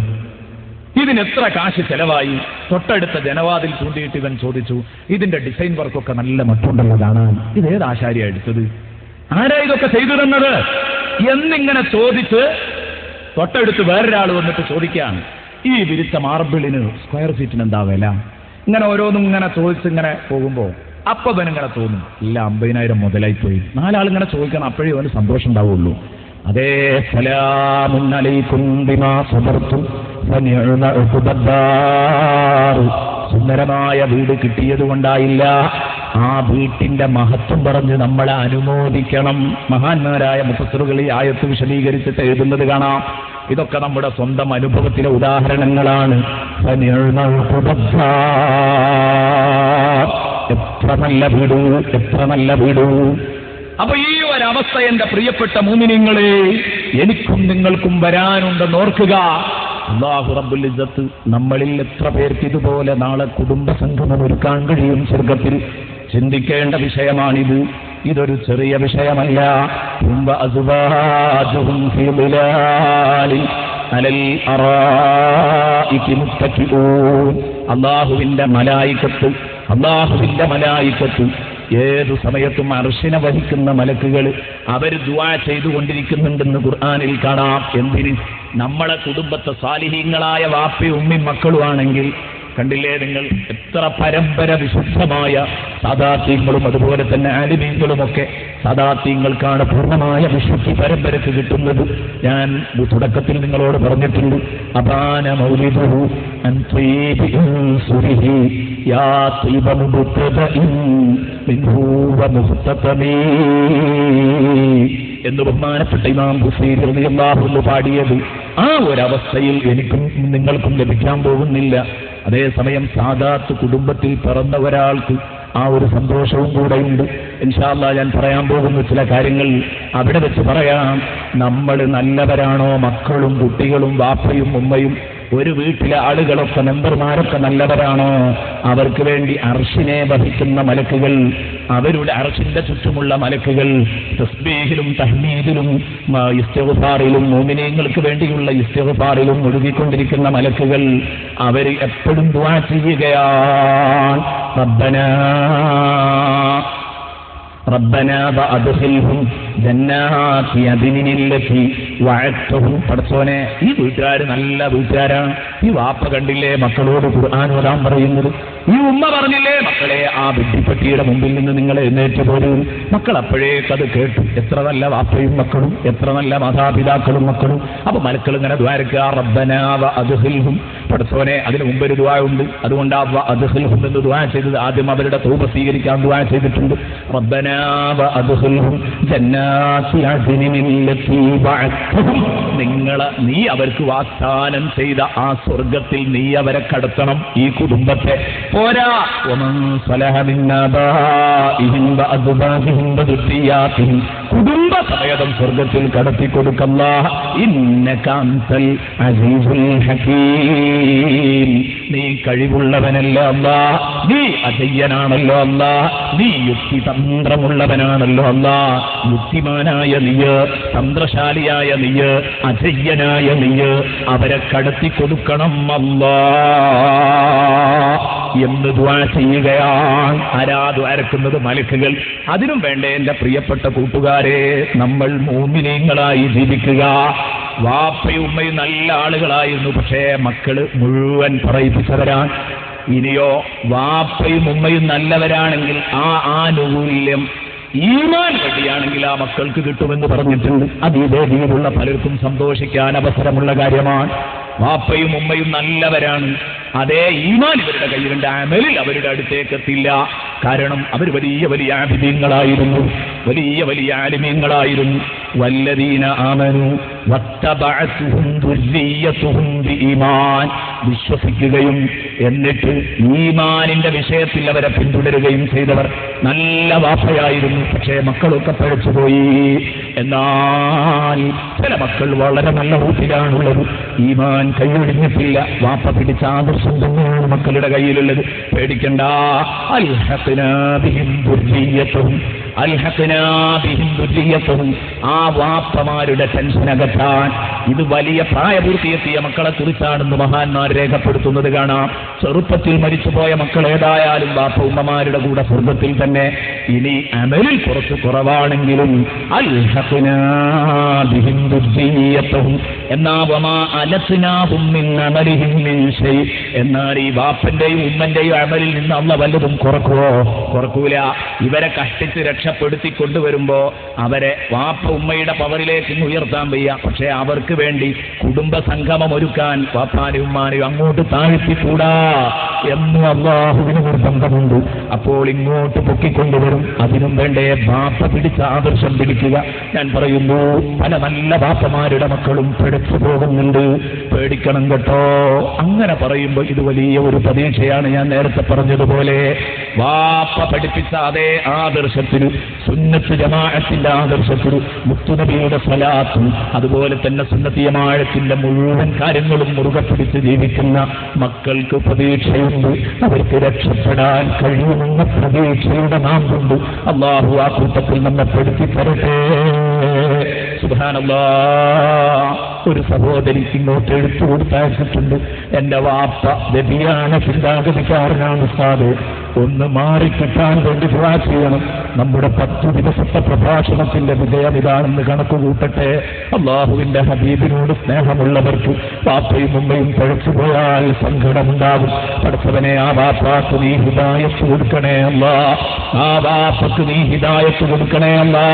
ഇതിന് എത്ര കാശ് ചെലവായി? തൊട്ടടുത്ത ജനവാതിൽ ചൂണ്ടിയിട്ട് ഇവൻ ചോദിച്ചു, ഇതിന്റെ ഡിസൈൻ വർക്കൊക്കെ നല്ല മറ്റുണ്ടല്ലതാണ്, ഇത് ഏതാശാരിയാ എടുത്തത്? ആരാ ഇതൊക്കെ ചെയ്തു തന്നത് എന്നിങ്ങനെ ചോദിച്ച് തൊട്ടടുത്ത് വേറൊരാൾ വന്നിട്ട് ചോദിക്കുകയാണ്, ഈ വിരിച്ച മാർബിളിന് സ്ക്വയർ ഫീറ്റിന് എന്താ വില? ഇങ്ങനെ ഓരോന്നും ഇങ്ങനെ ചോദിച്ചിങ്ങനെ പോകുമ്പോൾ അപ്പൊ അവനിങ്ങനെ തോന്നും, ഇല്ല 50,000 മുതലായിപ്പോയി. നാലാളിങ്ങനെ ചോദിക്കണം, അപ്പോഴേ അവന് സന്തോഷം ഉണ്ടാവുള്ളൂ. അതേ സലാമുൻ അലൈക്കും ബിമാ സബർതും ഫനിഅമ ഉഖ്ബദ്ദാർ. സുന്ദരമായ വീട് കിട്ടിയത് കൊണ്ടായില്ല, ആ വീട്ടിന്റെ മഹത്വം പറഞ്ഞ് നമ്മളെ അനുമോദിക്കണം. മഹാന്മാരായ മുഫസ്സിറുകൾ ഈ ആയത്ത് വിശദീകരിച്ചിട്ട് എഴുതുന്നത് കാണാം. ഇതൊക്കെ നമ്മുടെ സ്വന്തം അനുഭവത്തിലെ ഉദാഹരണങ്ങളാണ്. ഫനിഅമ ഉഖ്ബദ്ദാർ. എത്ര നല്ല വീട്, എത്ര നല്ല വീട്. അപ്പൊ ഈ ഒരവസ്ഥ എന്റെ പ്രിയപ്പെട്ട മുഅ്മിനീങ്ങളെ എനിക്കും നിങ്ങൾക്കും വരാനുണ്ടെന്ന് ഓർക്കുക. അല്ലാഹു റബ്ബുൽ ഇസ്സത്ത് നമ്മളിൽ എത്ര പേർക്ക് ഇതുപോലെ നാളെ കുടുംബസംഗമം ഒരുക്കാൻ കഴിയും സ്വർഗത്തിൽ? ചിന്തിക്കേണ്ട വിഷയമാണിത്. ഇതൊരു ചെറിയ വിഷയമല്ല. അസ്വാജുഹും ഫീ ളിലാലിൻ അലൽ അറായികി മുത്തഖിഊൻ. അല്ലാഹുവിന്റെ മലായികത്ത് ഏതു സമയത്തും അർശിനെ വഹിക്കുന്ന മലക്കുകൾ അവർ ദുആ ചെയ്തുകൊണ്ടിരിക്കുന്നുണ്ടെന്ന് ഖുർആനിൽ കാണാം. എന്തിന്? നമ്മളെ കുടുംബത്തെ സാലിഹീങ്ങളായ വാപ്പയും ഉമ്മയും മക്കളുമാണെങ്കിൽ കണ്ടില്ലേ നിങ്ങൾ, എത്ര പരമ്പര വിശുദ്ധമായ സാദാത്യങ്ങളും അതുപോലെ തന്നെ ആലിമീങ്ങളുമൊക്കെ സാദാത്യങ്ങൾക്കാണ് പൂർണ്ണമായ വിശുദ്ധി പരമ്പരക്ക് കിട്ടുന്നത്. ഞാൻ തുടക്കത്തിൽ നിങ്ങളോട് പറഞ്ഞിട്ടുണ്ട്, അപാന മൗലിദുഹു അൻ ത്വീബി ഇൻസുരിഹി യാ ത്വീബ മുബ്തദഇൻ മിൻഹു വ മുഖ്തതമീ എന്ന് ബഹുമാനപ്പെട്ട ഇമാം ബുഖാരി റളിയല്ലാഹു അൻഹു പാടിയത്. ആ ഒരവസ്ഥയിൽ എനിക്കും നിങ്ങൾക്കും ലഭിക്കാൻ പോകുന്നില്ല. അതേസമയം സാദാത്ത് കുടുംബത്തിൽ പിറന്ന ഒരാൾക്ക് ആ ഒരു സന്തോഷവും കൂടെയുണ്ട്. ഇൻഷാ അല്ലാഹ് ഞാൻ പറയാൻ പോകുന്ന ചില കാര്യങ്ങൾ അവിടെ വെച്ച് പറയാം. നമ്മൾ നല്ലവരാണോ? മക്കളും കുട്ടികളും വാപ്പയും ഉമ്മയും ഒരു വീട്ടിലെ ആളുകളൊക്കെ മെമ്പർമാരൊക്കെ നല്ലവരാണോ? അവർക്ക് വേണ്ടി അർശിനെ വഹിക്കുന്ന മലക്കുകൾ, അവരുടെ അർശിന്റെ ചുറ്റുമുള്ള മലക്കുകൾ തസ്ബീഹിലും തഹ്മീദിലും ഇസ്തിഗ്ഫാറിലും മുഅ്മിനീങ്ങൾക്ക് വേണ്ടിയുള്ള ഇസ്തിഗ്ഫാറിലും മുഴുകിക്കൊണ്ടിരിക്കുന്ന മലക്കുകൾ അവർ എപ്പോഴും ദുആ ചെയ്യുകയാണ്. റബ്ബനാ വഅദ്ഖിൽഹും ജന്നാതി അദ്നില്ലതി വഅദ്തഹും. പടച്ചോനെ, ഈ വീട്ടുകാർ നല്ല വീട്ടുകാരാണ്. ഈ വാപ്പ കണ്ടില്ലേ മക്കളോട് ഖുർആൻ ഓതാൻ പറയുന്നത്? ഈ ഉമ്മ പറഞ്ഞില്ലേ മക്കളെ ആ വിഡ്ഢിപ്പെട്ടിയുടെ മുമ്പിൽ നിന്ന് നിങ്ങൾ എഴുന്നേറ്റ് പോരൂ? മക്കൾ അപ്പോഴേക്കത് കേട്ടു. എത്ര നല്ല വാപ്പയും മക്കളും, എത്ര നല്ല മാതാപിതാക്കളും മക്കളും. അപ്പൊ മലക്കൾ ഇങ്ങനെ ദ്വാരക്കുക, റബ്ബനാ വഅദ്ഖിൽഹും. പടച്ചോനെ, അതിന് മുമ്പ് ഒരു ദുആ ഉണ്ട്. അതുകൊണ്ട് ആ വഅദ്ഖിൽഹും എന്ന് ദുആ ചെയ്തത് ആദ്യം അവരുടെ തൗബ സ്വീകരിക്കാൻ ദുആ ചെയ്തിട്ടുണ്ട്. റബ്ബനാ വഅദ്ഖിൽഹും ജന്നാതി അദ്നില്ലതി വഅദ്തഹും. നീ അവർക്ക് വാഗ്ദാനം ചെയ്ത ആ സ്വർഗത്തിൽ നീ അവരെ കടത്തണം, ഈ കുടുംബത്തെ. പോരാ, വമൻ സ്വലഹ മിൻ ആബാഇഹിം വഅദ്ബാഹിം വദുരിയാതിഹിം. കുടുംബസമേതം സ്വർഗത്തിൽ കടത്തിക്കൊടുക്കല്ലാ. ഇന്നക അൻതൽ അസീസുൽ ഹകീം. നീ കഴിവുള്ളവനല്ലോ അല്ലാ, നീ അജയ്യനാണല്ലോ അല്ലാ, നീ യുക്തിതന്ത്രമുള്ളവനാണല്ലോ അല്ലാ. യുക്തിമാനായ നീയ്, തന്ത്രശാലിയായ നീയ്, അജയ്യനായ നീയ് അവരെ കടത്തിക്കൊടുക്കണം അല്ലാ എന്ന് ദുആ ചെയ്യുകയാണ്. ആരാ ദ്വാരക്കുന്നത്? മലക്കുകൾ. അതിനും വേണ്ടേ എന്റെ പ്രിയപ്പെട്ട കൂട്ടുകാരെ, നമ്മൾ മുഅ്മിനീങ്ങളായി ജീവിക്കുക. വാപ്പയും ഉമ്മയും നല്ല ആളുകളായിരുന്നു, പക്ഷേ മക്കള് മുഴുവൻ പറയിപ്പിച്ചവരാണ്. ഇനിയോ വാപ്പയും ഉമ്മയും നല്ലവരാണെങ്കിൽ ആ ആനുകൂല്യം ഈമാൻ വഴിയാണെങ്കിൽ ആ മക്കൾക്ക് കിട്ടുമെന്ന് പറഞ്ഞിട്ടുണ്ട്. അത് ഈ വേദിയിലുള്ള പലർക്കും സന്തോഷിക്കാൻ അവസരമുള്ള കാര്യമാണ്. വാപ്പയും ഉമ്മയും നല്ലവരാണ്, അതേ ഈമാൻ ഇവരുടെ കയ്യിലുണ്ട്, അമലിൽ അവരുടെ അടുത്തേക്ക് എത്തില്ല. കാരണം അവർ വലിയ വലിയ ആബിദീങ്ങളായിരുന്നു, വലിയ വലിയ ആലിമീങ്ങളായിരുന്നു. വല്ലദീന ആമനു വത്തബഅതുഹും ദുർരിയ്യതുഹും ബിഈമാൻ. വിശ്വസിക്കുകയും എന്നിട്ട് ഈമാനിന്റെ വിഷയത്തിൽ അവരെ പിന്തുടരുകയും ചെയ്തവർ നല്ല വാപ്പയായിരുന്നു. പക്ഷേ മക്കളൊക്കെ പഴച്ചുപോയി. എന്നാൽ ചില മക്കൾ വളരെ നല്ല വീട്ടിലാണുള്ളത്, ഈമാൻ കൈയൊഴിഞ്ഞിട്ടില്ല. വാപ്പ പിടിച്ച ആദർശം തന്നെയാണ് മക്കളുടെ കയ്യിലുള്ളത്. പേടിക്കണ്ട. അൽഹഖ്നാ ബിഹിം ദുർരിയ്യതുഹും, അൽഹഖ്നാ ബിഹിം ദുർരിയ്യതുഹും. ആ വാപ്പമാരുടെ ടെൻഷൻ അകറ്റാൻ. ഇത് വലിയ പ്രായപൂർത്തിയെത്തിയ മക്കളെ കുറിച്ചാണെന്ന് മഹാന്മാർ രേഖപ്പെടുത്തുന്നത് കാണാം. ചെറുപ്പത്തിൽ മരിച്ചുപോയ മക്കൾ ഏതായാലും വാപ്പ ഉമ്മമാരുടെ കൂടെ സ്വർഗത്തിൽ തന്നെ. ഇനി അമലിൽ കുറച്ച് കുറവാണെങ്കിലും അൽഹഖ്നാ ബിഹിം ദുർരിയ്യതുഹും എന്നാ വമാ അലസ്നാഹും മിൻ അമലിഹിം മിൻ ശൈ. എന്നാൽ ഈ വാപ്പന്റെയും ഉമ്മന്റെയും അമലിൽ നിന്ന് അല്ലാഹു വല്ലതും കുറക്കുവോ? കുറക്കൂല. ഇവരെ കഷ്ടിച്ച് രക്ഷപ്പെടുത്തി കൊണ്ടുവരുമ്പോ അവരെ വാപ്പ ഉമ്മയുടെ പവറിലേക്ക് ഉയർത്താൻ വയ്യ. പക്ഷേ അവർക്ക് വേണ്ടി കുടുംബ സംഗമം ഒരുക്കാൻ വാപ്പാനെയും ഉമ്മാനെയും അങ്ങോട്ട് താഴ്ത്തിക്കൂടാ എന്ന് അല്ലാഹുവിന് നിർബന്ധമുണ്ട്. അപ്പോൾ ഇങ്ങോട്ട് പൊക്കിക്കൊണ്ടുവരും. അതിനും വേണ്ടേ വാപ്പ പിടിച്ച ആദർശം പിടിക്കുക. ഞാൻ പറയുന്നു, പല നല്ല വാപ്പമാരുടെ മക്കളും പിടിച്ചു പോകുന്നുണ്ട്. പേടിക്കണം കേട്ടോ. അങ്ങനെ പറയുമ്പോൾ ഇത് വലിയ ഒരു പരീക്ഷയാണ്. ഞാൻ നേരത്തെ പറഞ്ഞതുപോലെ വാപ്പ പഠിപ്പിച്ച അതേ ആദർശത്തിന്, സുന്നത്ത് ജമാഅത്തിന്റെ ആദർശത്തിന്, മുത്തുനബിയുടെ സ്വലാത്തും അതുപോലെ തന്നെ സുന്നത്തി ജമാഅത്തിന്റെ മുഴുവൻ കാര്യങ്ങളും മുറുകെ പിടിച്ച് ജീവിക്കുന്ന മക്കൾക്ക് പ്രതീക്ഷയുണ്ട്. അവർക്ക് രക്ഷപ്പെടാൻ കഴിയുമെന്ന പ്രതീക്ഷയുടെ നാമ്പുണ്ട്. അല്ലാഹു ആ കൂട്ടത്തിൽ നമ്മെ പെടുത്തി തരട്ടെ. സുബ്ഹാനല്ലാഹ്. ഒരു സഹോദരിക്ക് ഇങ്ങോട്ട് എടുത്തു കൊടുത്തയച്ചിട്ടുണ്ട്. എന്റെ വാപ്പ വ്യതിയാന ചിന്താഗതിക്കാരനാണ് ഉസ്താദ്, ഒന്ന് മാറിക്കിട്ടാൻ വേണ്ടി ദുആ ചെയ്യണം. നമ്മുടെ 10 ദിവസത്തെ പ്രഭാഷണത്തിന്റെ വിജയം ഇതാണെന്ന് കണക്ക് കൂട്ടട്ടെ. അല്ലാഹുവിന്റെ ഹബീബിനോട് സ്നേഹമുള്ളവർക്ക് വാപ്പയും ഉമ്മയും പഴച്ചുപോയാൽ സങ്കടമുണ്ടാകും. പഠിച്ചവനെ, ആ വാപ്പാക്ക് നീ ഹിദായത്ത് കൊടുക്കണേ അല്ലാ. ആ വാപ്പക്ക് നീ ഹിദായത്ത് കൊടുക്കണേ അല്ലാ.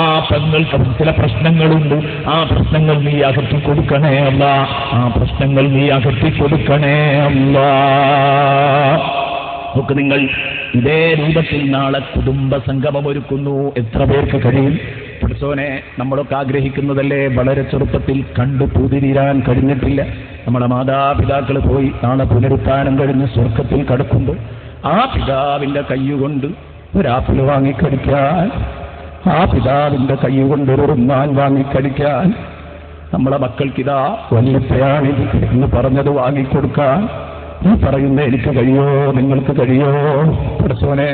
ആ പെങ്ങൾക്ക് ചില പ്രശ്നങ്ങളുണ്ട്, ആ പ്രശ്നങ്ങൾ നീ അകറ്റി കൊടുക്കണേ അല്ലാ. ആ പ്രശ്നങ്ങൾ നീ അകറ്റി കൊടുക്കണേ അല്ലാ. ഒക്കെ നിങ്ങൾ ഇതേ രൂപത്തിൽ നാളെ കുടുംബ സംഗമം ഒരുക്കുന്നു. എത്ര പേർക്ക് കഴിയും? പഠിച്ചോനെ, നമ്മളൊക്കെ ആഗ്രഹിക്കുന്നതല്ലേ? വളരെ ചെറുപ്പത്തിൽ കണ്ടു പൂതിരീരാൻ കഴിഞ്ഞിട്ടില്ല. നമ്മുടെ മാതാപിതാക്കൾ പോയി നാളെ പുനരുത്ഥാനം കഴിഞ്ഞ് സ്വർഗത്തിൽ കടക്കുമ്പോൾ ആ പിതാവിന്റെ കൈകൊണ്ട് ഒരാപ്പിൾ വാങ്ങിക്കടിക്കാൻ, ആ പിതാവിന്റെ കൈകൊണ്ട് ഒരു റുമ്മാൻ വാങ്ങിക്കടിക്കാൻ, നമ്മളെ മക്കൾക്കിതാ വല്യപ്പയാണിത് എന്ന് പറഞ്ഞത് വാങ്ങിക്കൊടുക്കാൻ ഈ പറയുന്ന എനിക്ക് കഴിയോ, നിങ്ങൾക്ക് കഴിയോ? പടച്ചോനെ,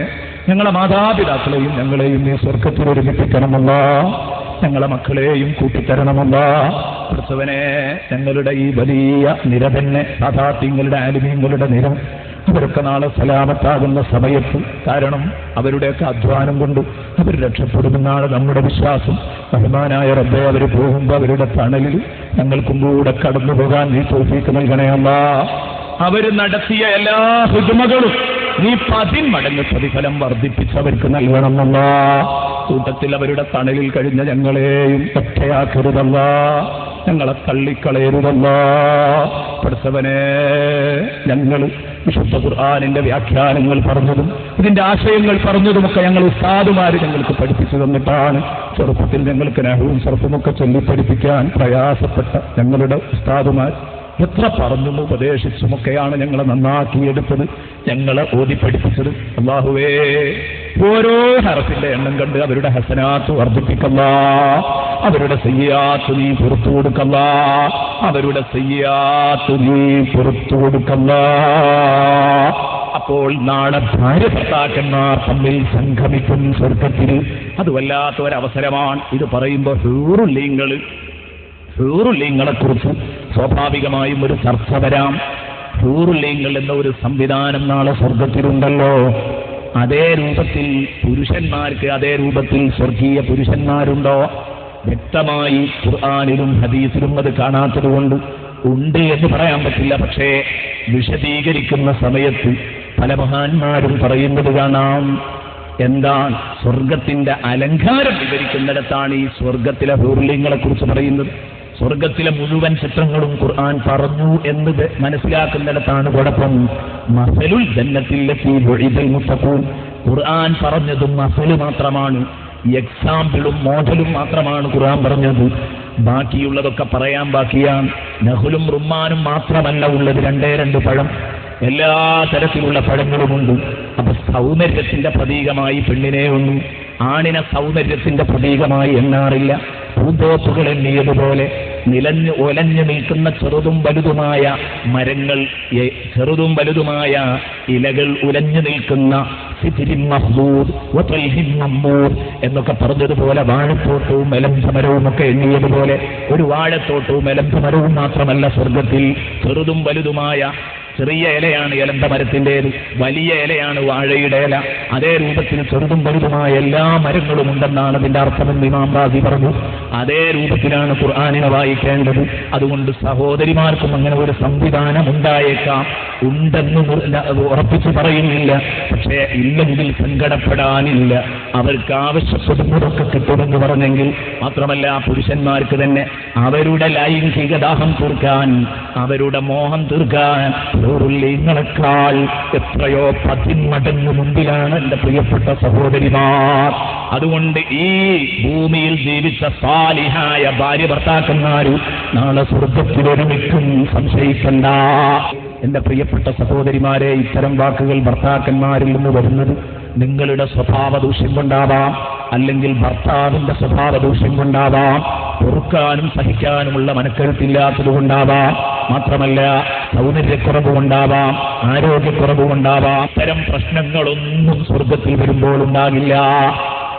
ഞങ്ങളെ മാതാപിതാക്കളെയും ഞങ്ങളെയും നീ സ്വർഗത്തിൽ ഒരുമിപ്പിക്കണമല്ല, ഞങ്ങളെ മക്കളെയും കൂട്ടിത്തരണമല്ല. പടച്ചവനെ, ഞങ്ങളുടെ ഈ വലിയ നിര തന്നെ സാധാത്യങ്ങളുടെ ആലിമീങ്ങളുടെ നിര, അവരൊക്കെ നാളെ സലാമത്താകുന്ന സമയത്ത്, കാരണം അവരുടെയൊക്കെ അധ്വാനം കൊണ്ട് അവർ രക്ഷപ്പെടുമെന്നാണ് നമ്മുടെ വിശ്വാസം. ബഹുമാനായ റബ്ബേ, അവർ പോകുമ്പോൾ അവരുടെ തണലിൽ ഞങ്ങൾക്കും കൂടെ കടന്നു പോകാൻ നീ തൗഫീഖ് നൽകണേ അല്ലാ. അവർ നടത്തിയ എല്ലാ ഹിദ്മകളും നീ 10 മടങ്ങ് പ്രതിഫലം വർദ്ധിപ്പിച്ചവർക്ക് നൽകണമെന്നല്ല. കൂട്ടത്തിൽ അവരുടെ തണലിൽ കഴിഞ്ഞ ഞങ്ങളെയും ഒറ്റയാക്കരുതല്ല, ഞങ്ങളെ തള്ളിക്കളയരുതല്ല. പഠിച്ചവനെ, ഞങ്ങൾ വിശുദ്ധ ഖുർആനിന്റെ വ്യാഖ്യാനങ്ങൾ പറഞ്ഞതും ഇതിന്റെ ആശയങ്ങൾ പറഞ്ഞതുമൊക്കെ ഞങ്ങൾ ഉസ്താദുമാര് ഞങ്ങൾക്ക് പഠിപ്പിച്ചു തന്നിട്ടാണ്. ചെറുപ്പത്തിൽ ഞങ്ങൾക്ക് നഹ്വും സർഫുമൊക്കെ ചൊല്ലി പഠിപ്പിക്കാൻ പ്രയാസപ്പെട്ട ഞങ്ങളുടെ ഉസ്താദുമാർ എത്ര പറഞ്ഞും ഉപദേശിച്ചുമൊക്കെയാണ് ഞങ്ങളെ നന്നാക്കിയെടുത്തത്, ഞങ്ങളെ ഓതി പഠിപ്പിച്ചത്. അല്ലാഹുവേ, ഓരോ ഹർഫിന്റെ എണ്ണം കണ്ട് അവരുടെ ഹസനാത്ത് വർദ്ധിപ്പിക്കല്ല, അവരുടെ സയ്യാത്ത് നീ പുറത്തു കൊടുക്കല്ല, അവരുടെ സയ്യാത്ത് നീ പുറത്തു കൊടുക്കല്ല. അപ്പോൾ നാളെ ഭാര്യ ഭർത്താക്കന്മാർ തമ്മിൽ സംഗമിക്കും സ്വർഗത്തിൽ. അത് വല്ലാത്തൊരവസരമാണ്. ഇത് പറയുമ്പോൾ ഹൂറുല്ലീങ്ങളെ കുറിച്ച് സ്വാഭാവികമായും ഒരു ചർച്ച വരാം. ഹൂറുല്ലീങ്ങൾ എന്ന ഒരു സംവിധാനം നാളെ സ്വർഗത്തിലുണ്ടല്ലോ. അതേ രൂപത്തിൽ പുരുഷന്മാർക്ക് അതേ രൂപത്തിൽ സ്വർഗീയ പുരുഷന്മാരുണ്ടോ? വ്യക്തമായി ഖുർആനിലും ഹദീസിലും അത് കാണാത്തതുകൊണ്ട് ഉണ്ട് എന്ന് പറയാൻ പറ്റില്ല. പക്ഷേ വിശദീകരിക്കുന്ന സമയത്ത് പല മഹാന്മാരും പറയുന്നത് കാണാം. എന്താണ് സ്വർഗത്തിന്റെ അലങ്കാരം വിവരിക്കുന്നിടത്താണ് ഈ സ്വർഗത്തിലെ ഹൂറുല്ലീങ്ങളെ കുറിച്ച് പറയുന്നത്. സ്വർഗത്തിലെ മുഴുവൻ ചിത്രങ്ങളും ഖുർആൻ പറഞ്ഞു എന്ന് മനസ്സിലാക്കുന്നിടത്താണ് കുഴപ്പം. മസലുൽ ജന്നത്തിലെത്തി വഇദൽ മുത്തഖൂൻ, ഖുർആൻ പറഞ്ഞതും മസല് മാത്രമാണ്, എക്സാമ്പിളും മോഡലും മാത്രമാണ് ഖുർആൻ പറഞ്ഞത്. ബാക്കിയുള്ളതൊക്കെ പറയാൻ ബാക്കിയാണ്. നഹ്ലും റുമ്മാനും മാത്രമല്ല ഉള്ളത്, 2 പഴം, എല്ലാ തരത്തിലുള്ള പഴങ്ങളുമുണ്ട്. അപ്പൊ സൗന്ദര്യത്തിന്റെ പ്രതീകമായി പെണ്ണിനെ ഒന്നും, ആണിനെ സൗന്ദര്യത്തിന്റെ പ്രതീകമായി എണ്ണാറില്ല. പൂന്തോപ്പുകൾ എണ്ണിയതുപോലെ ഒലഞ്ഞു നിൽക്കുന്ന ചെറുതും വലുതുമായ മരങ്ങൾ, ചെറുതും വലുതുമായ ഇലകൾ ഉലഞ്ഞു നിൽക്കുന്ന എന്നൊക്കെ പറഞ്ഞതുപോലെ വാഴത്തോട്ടവും എലംഭമരവും ഒക്കെ എണ്ണിയതുപോലെ ഒരു വാഴത്തോട്ടവും എലംഭമരവും മാത്രമല്ല സ്വർഗത്തിൽ, ചെറുതും വലുതുമായ ചെറിയ ഇലയാണ് എലന്ത മരത്തിൻ്റെത്, വലിയ ഇലയാണ് വാഴയുടെ ഇല. അതേ രൂപത്തിൽ ചെറുതും വലുതുമായ എല്ലാ മരങ്ങളും ഉണ്ടെന്നാണ് അതിന്റെ അർത്ഥമെന്ന് ഇമാം റാസി പറഞ്ഞു. അതേ രൂപത്തിലാണ് ഖുർആനിനെ വായിക്കേണ്ടത്. അതുകൊണ്ട് സഹോദരിമാർക്കും അങ്ങനെ ഒരു സംവിധാനം ഉണ്ടായേക്കാം, ഉണ്ടെന്ന് ഉറപ്പിച്ചു പറയുന്നില്ല. പക്ഷേ ഇല്ലെങ്കിൽ സങ്കടപ്പെടാനില്ല. അവർക്ക് ആവശ്യപ്പെടുന്നതൊക്കെ കിട്ടുമെന്ന് പറഞ്ഞെങ്കിൽ മാത്രമല്ല, പുരുഷന്മാർക്ക് തന്നെ അവരുടെ ലൈംഗിക ദാഹം തീർക്കാൻ, അവരുടെ മോഹം തീർക്കാൻ ഹൂറുല്ലീങ്ങളെക്കാൾ എത്രയോ 10 മടങ്ങ് മുമ്പിലാണ് എന്റെ പ്രിയപ്പെട്ട സഹോദരിമാർ. അതുകൊണ്ട് ഈ ഭൂമിയിൽ ജീവിച്ച സാലിഹായ ഭാര്യ ഭർത്താക്കന്മാര് നാളെ സ്വർഗത്തിലൊരുമിക്കും, സംശയിക്കണ്ട. എന്റെ പ്രിയപ്പെട്ട സഹോദരിമാരെ, ഇത്തരം വാക്കുകൾ ഭർത്താക്കന്മാരിൽ നിന്ന് വരുന്നത് നിങ്ങളുടെ സ്വഭാവ ദൂഷ്യം കൊണ്ടാവാം, അല്ലെങ്കിൽ ഭർത്താവിന്റെ സ്വഭാവ ദൂഷ്യം കൊണ്ടാവാം, പൊറുക്കാനും സഹിക്കാനുമുള്ള മനക്കരുത്തില്ലാത്തത് കൊണ്ടാവാം, മാത്രമല്ല സൗന്ദര്യക്കുറവ് കൊണ്ടാവാം, ആരോഗ്യക്കുറവ് കൊണ്ടാവാം. അത്തരം പ്രശ്നങ്ങളൊന്നും സ്വർഗത്തിൽ വരുമ്പോൾ ഉണ്ടാകില്ല.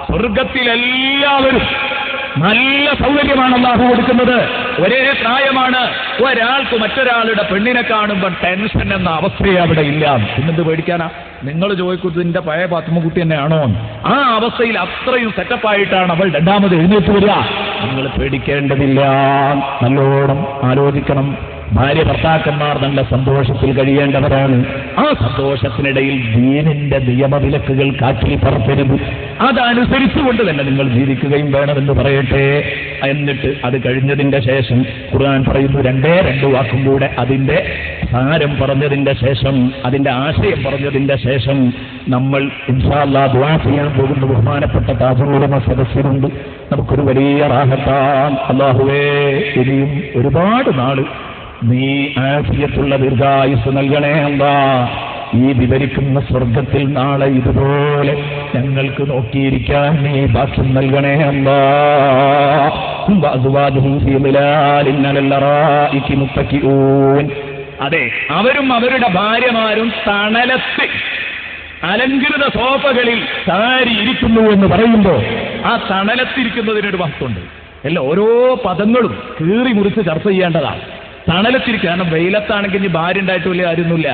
സ്വർഗത്തിലെല്ലാവരും നല്ല സൗകര്യമാണ് അല്ലാഹു കൊടുക്കുന്നത്. ഒരേ പ്രായമാണ്. ഒരാൾക്ക് മറ്റൊരാളുടെ പെണ്ണിനെ കാണുമ്പോൾ ടെൻഷൻ എന്ന അവസ്ഥയെ അവിടെ ഇല്ല. പിന്നെന്ത് പേടിക്കാനാ? നിങ്ങൾ ചോദിക്കുന്നത് നിന്റെ പഴയ പാത്തുമ്മക്കുട്ടി തന്നെയാണോ? ആ അവസ്ഥയിൽ അത്രയും സെറ്റപ്പായിട്ടാണ് അവൾ രണ്ടാമത് എഴുന്നേറ്റ് വരിക. നിങ്ങൾ പേടിക്കേണ്ടതില്ല. നല്ലോണം ആലോചിക്കണം. ഭാര്യ ഭർത്താക്കന്മാർ നല്ല സന്തോഷത്തിൽ കഴിയേണ്ടവരാണ്. ആ സന്തോഷത്തിനിടയിൽ ദീനിന്റെ നിയമവിലക്കുകൾ കാറ്റിൽ പറത്തരുത്. അതനുസരിച്ചുകൊണ്ട് തന്നെ നിങ്ങൾ ജീവിക്കുകയും വേണമെന്ന് പറയട്ടെ. എന്നിട്ട് അത് കഴിഞ്ഞതിന്റെ ശേഷം ഖുർആൻ പറയുന്നു 2 വാക്കും കൂടെ അതിന്റെ സാരം പറഞ്ഞതിന്റെ ശേഷം, അതിന്റെ ആശയം പറഞ്ഞതിന്റെ ശേഷം നമ്മൾ ഇൻഷാ അല്ലാഹ് ദുആ ചെയ്യാൻ പോകുന്ന ബഹുമാനപ്പെട്ട താജുൽ ഉലമ സദസ്സിലുണ്ട്. നമുക്കൊരു വലിയ റാഹത്താണ്. അല്ലാഹുവേ, ഇനിയും ഒരുപാട് നാള് നീ ആഫിയത്തുള്ള ദീർഘായുസ് നൽകണേ അല്ലാഹ്. ഈ വിവരിക്കുന്ന സ്വർഗത്തിൽ നാളെ ഇതുപോലെ ഞങ്ങൾക്ക് നോക്കിയിരിക്കാൻ നീ ഭാഗ്യം നൽകണേ അല്ലാഹ്. അതെ, അവരും അവരുടെ ഭാര്യമാരും തണലത്ത് അലങ്കൃത സോഫകളിൽ ഇരിക്കുന്നു എന്ന് പറയുമ്പോൾ ആ തണലത്തിരിക്കുന്നതിനൊരു വസ്തുണ്ട്. അല്ല, ഓരോ പദങ്ങളും കീറി മുറിച്ച് ചർച്ച ചെയ്യേണ്ടതാണ്. തണലത്തിരിക്കുക. കാരണം വെയിലത്താണെങ്കിൽ ഇനി ഭാര്യ ഉണ്ടായിട്ട് വലിയ കാര്യമൊന്നുമില്ല.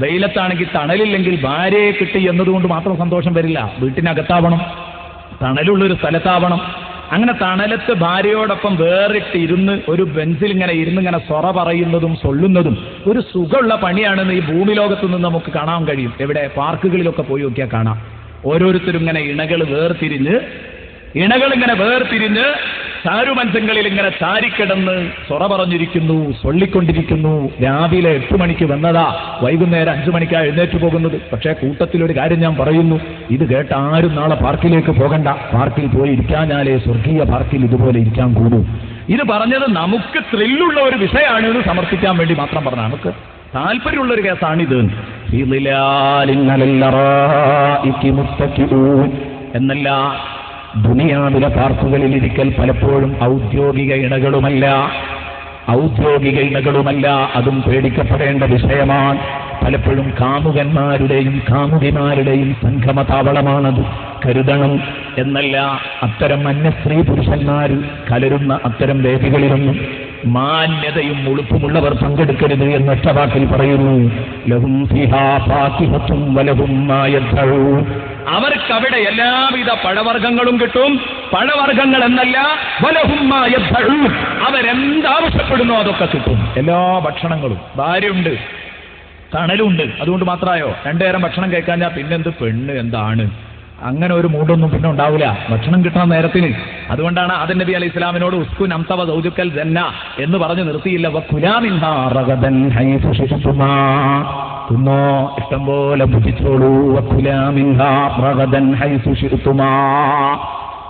വെയിലത്താണെങ്കിൽ തണലില്ലെങ്കിൽ ഭാര്യയെ കിട്ടി എന്നതുകൊണ്ട് മാത്രം സന്തോഷം വരില്ല. വീട്ടിനകത്താവണം, തണലുള്ളൊരു സ്ഥലത്താവണം. അങ്ങനെ തണലത്ത് ഭാര്യയോടൊപ്പം വേറിട്ടിരുന്ന് ഒരു ബെഞ്ചിൽ ഇങ്ങനെ ഇരുന്നിങ്ങനെ സൊറ പറയുന്നതും സൊല്ലുന്നതും ഒരു സുഖമുള്ള പണിയാണെന്ന് ഈ ഭൂമി ലോകത്ത് നിന്ന് നമുക്ക് കാണാൻ കഴിയും. എവിടെ? പാർക്കുകളിലൊക്കെ പോയി നോക്കിയാൽ കാണാം. ഓരോരുത്തരും ഇങ്ങനെ ഇണകളിങ്ങനെ വേർതിരിഞ്ഞ് ചാരുമത്സ്യങ്ങളിൽ ഇങ്ങനെ ചാരിക്കിടന്ന് സൊറ പറഞ്ഞിരിക്കുന്നു, സൊല്ലിക്കൊണ്ടിരിക്കുന്നു. രാവിലെ 8 മണിക്ക് വന്നതാ, വൈകുന്നേരം 5 മണിക്കാണ് എഴുന്നേറ്റ് പോകുന്നത്. പക്ഷേ കൂട്ടത്തിലൊരു കാര്യം ഞാൻ പറയുന്നു, ഇത് കേട്ട് ആരും നാളെ പാർക്കിലേക്ക് പോകണ്ട. പാർക്കിൽ പോയി ഇരിക്കാഞ്ഞാലേ സ്വർഗീയ പാർക്കിൽ ഇതുപോലെ ഇരിക്കാൻ കൂടൂ. ഇത് പറഞ്ഞത് നമുക്ക് ത്രില്ലുള്ള ഒരു വിഷയമാണ് ഇത് സമർപ്പിക്കാൻ വേണ്ടി മാത്രം പറഞ്ഞ, നമുക്ക് താല്പര്യമുള്ളൊരു കേസാണിത്. എന്നല്ല, ദുനിയാവിലെ പാർക്കുകളിൽ ഇരിക്കൽ പലപ്പോഴും ഔദ്യോഗിക ഇണകളുമല്ല. അതും പേടിക്കപ്പെടേണ്ട വിഷയമാണ്. പലപ്പോഴും കാമുകന്മാരുടെയും കാമുകിമാരുടെയും സംഗമതാവളമാണത്. കരുതണം. എന്നല്ല, അത്തരം അന്യസ്ത്രീ പുരുഷന്മാർ കലരുന്ന അത്തരം വേദികളിലൊന്നും മാന്യതയും ഉളുപ്പുമുള്ളവർ പങ്കെടുക്കരുത് എന്നൊറ്റ വാക്കിൽ പറയുന്നു. ലഹും ഫീഹാ ഫാകിഹത്തും വലഹും മാ യദ്ഊൻ. അവർക്കവിടെ എല്ലാവിധ പഴവർഗ്ഗങ്ങളും കിട്ടും. പഴവർഗ്ഗങ്ങൾ എന്നല്ല, വലഹും മാ യദ്ഊൻ, അവരെന്താവശ്യപ്പെടുന്നോ അതൊക്കെ കിട്ടും. എല്ലാ ഭക്ഷണങ്ങളും. ഭാര്യയുണ്ട്, തണലുണ്ട്. അതുകൊണ്ട് മാത്രമായോ 2 നേരം ഭക്ഷണം കഴിക്കാഞ്ഞാൽ പിന്നെന്ത് പെണ്ണ്, എന്താണ്? അങ്ങനെ ഒരു മൂടൊന്നും പിന്നെ ഉണ്ടാവില്ല ഭക്ഷണം കിട്ടുന്ന നേരത്തിന്. അതുകൊണ്ടാണ് ആദം നബി അലൈഹി ഇസ്ലാമിനോട് ഉസ്കുൻ അംത വസൗജുക്കൽ ജന്ന എന്ന് പറഞ്ഞ് നിർത്തിയില്ല. വകുലാ മിൻഹാ റഗദൻ ഹൈസു ശിഅ്തുമാ, തിന്നോ, ഇഷ്ടം പോലെ ഭുജിച്ചോളൂ. വകുലാ മിൻഹാ റഗദൻ ഹൈസു ശിഅ്തുമാ.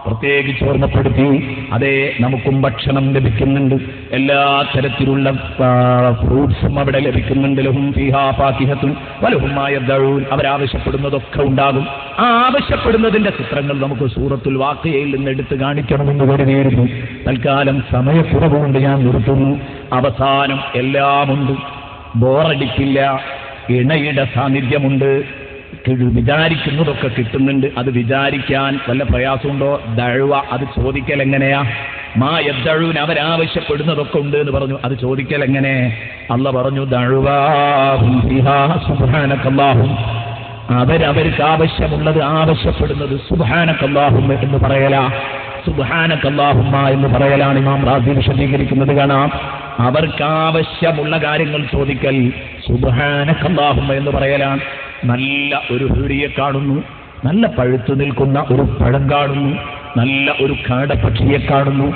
പ്രത്യേകിച്ച് ഓർമ്മപ്പെടുത്തി. അതേ, നമുക്കും ഭക്ഷണം ലഭിക്കുന്നുണ്ട്. എല്ലാ തരത്തിലുള്ള ഫ്രൂട്ട്സും അവിടെ ലഭിക്കുന്നുണ്ട്. ലഹും ഫീഹാ ഫാകിഹത്തുൻ വലഹും മാ യദ്ഊൻ. അവരാവശ്യപ്പെടുന്നതൊക്കെ ഉണ്ടാകും. ആ ആവശ്യപ്പെടുന്നതിന്റെ ചിത്രങ്ങൾ നമുക്ക് സൂറത്തുൽ വാഖിയയിൽ നിന്ന് എടുത്ത് കാണിക്കണമെന്ന് കരുതിയിരുന്നു. തൽക്കാലം സമയക്കുറവുകൊണ്ട് ഞാൻ നിർത്തുന്നു. അവസാനം എല്ലാമുണ്ട്, ബോറടിക്കില്ല. ഇണയുടെ സാന്നിധ്യമുണ്ട്. വിചാരിക്കുന്നതൊക്കെ കിട്ടുന്നുണ്ട്. അത് വിചാരിക്കാൻ വല്ല പ്രയാസമുണ്ടോ? ദഅവ, അത് ചോദിക്കൽ എങ്ങനെയാ? മാ യദ്ഊൻ, അവരാവശ്യപ്പെടുന്നതൊക്കെ ഉണ്ട് എന്ന് പറഞ്ഞു. അത് ചോദിക്കൽ എങ്ങനെ? അല്ലാഹ് പറഞ്ഞു, ദഅവാഹും ഫീഹാ സുബ്ഹാനകല്ലാഹും. അവർക്ക് ആവശ്യമുള്ളത് ആവശ്യപ്പെടുന്നത് സുബ്ഹാനകല്ലാഹും എന്ന് പറയലാ. സുബ്ഹാനകല്ലാഹുമ്മ എന്ന് പറയലാണ്. ഇമാം റാസി വിശദീകരിക്കുന്നത് കാണാം. അവർക്ക് ആവശ്യമുള്ള കാര്യങ്ങൾ ചോദിക്കൽ സുബ്ഹാനകല്ലാഹുമ്മ എന്ന് പറയലാണ്. നല്ല ഒരു ഹൂരിയെ കാണുന്നു, നല്ല പഴുത്തു നിൽക്കുന്ന ഒരു പഴം കാണുന്നു, നല്ല ഒരു കാടപ്പക്ഷിയെ കാണുന്നു,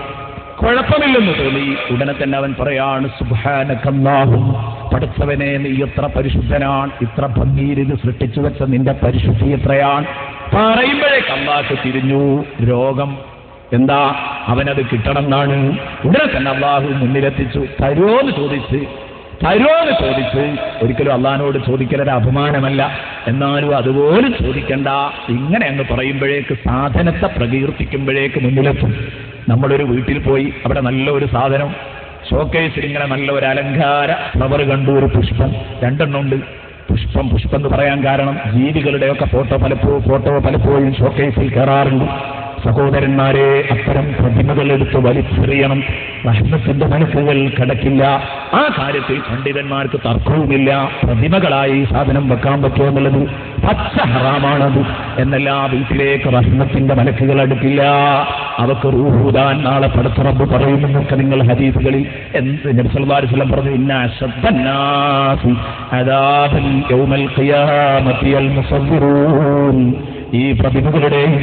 കുഴപ്പമില്ലെന്ന് തോന്നി. ഉടനെ തന്നെ അവൻ പറയാണ് സുബ്ഹാനകല്ലാഹും, പടച്ചവനെ നീ എത്ര പരിശുദ്ധനാണ്, ഇത്ര ഭംഗിയിൽ ഇത് സൃഷ്ടിച്ചു വെച്ച നിന്റെ പരിശുദ്ധി എത്രയാണ്. പറയുമ്പോഴേക്ക് അല്ലാഹു തിരിഞ്ഞു. രോഗം എന്താ? അവനത് കിട്ടണം എന്നാണ്. ഉടനെ തന്നെ അല്ലാഹു മുന്നിലെത്തിച്ചു. തരുമോന്ന് ചോദിച്ച് ഒരിക്കലും അള്ളാഹിനോട് ചോദിക്കലൊരു അപമാനമല്ല. എന്നാലും അതുപോലും ചോദിക്കണ്ട. ഇങ്ങനെ അങ്ങ് പറയുമ്പോഴേക്ക്, സാധനത്തെ പ്രകീർത്തിക്കുമ്പോഴേക്ക് മുന്നിലെത്തും. നമ്മളൊരു വീട്ടിൽ പോയി അവിടെ നല്ല ഒരു സാധനം ഷോക്കേസിൽ ഇങ്ങനെ നല്ല ഒരു അലങ്കാര ഫ്ലവർ കണ്ടു. ഒരു പുഷ്പം 2 എണ്ണം ഉണ്ട്. പുഷ്പം എന്ന് പറയാൻ കാരണം ജീവികളുടെയൊക്കെ ഫോട്ടോ പലപ്പോഴും ഷോക്കേസിൽ കയറാറുണ്ട്. സഹോദരന്മാരെ, അത്തരം പ്രതിമകൾ എടുത്ത് വലിച്ചെറിയണം. റഹ്മത്തിന്റെ മനസ്സുകൾ കടക്കില്ല. ആ കാര്യത്തിൽ പണ്ഡിതന്മാർക്ക് തർക്കവുമില്ല. പ്രതിമകളായി സാധനം വെക്കാൻ പറ്റുമോ എന്നുള്ളത് പച്ച ഹറാമാണത്. എന്നല്ലാ, വീട്ടിലേക്ക് റഹ്മത്തിന്റെ മലക്കുകൾ അടുക്കില്ല. അവർക്ക് റൂഹൂദാൻ നാളെ പടച്ച റബ്ബ് പറയുമെന്നൊക്കെ നിങ്ങൾ ഹദീസുകളിൽ നബി സല്ലല്ലാഹു അലൈഹി വസല്ലം പറഞ്ഞു. ഇന്ന അശദ്ദന്നാസി അദാബൻ യൗമൽ ഖിയാമത്തി അൽ മുസവ്വിറൂൻ. ഈ പ്രതിമകളുടെയും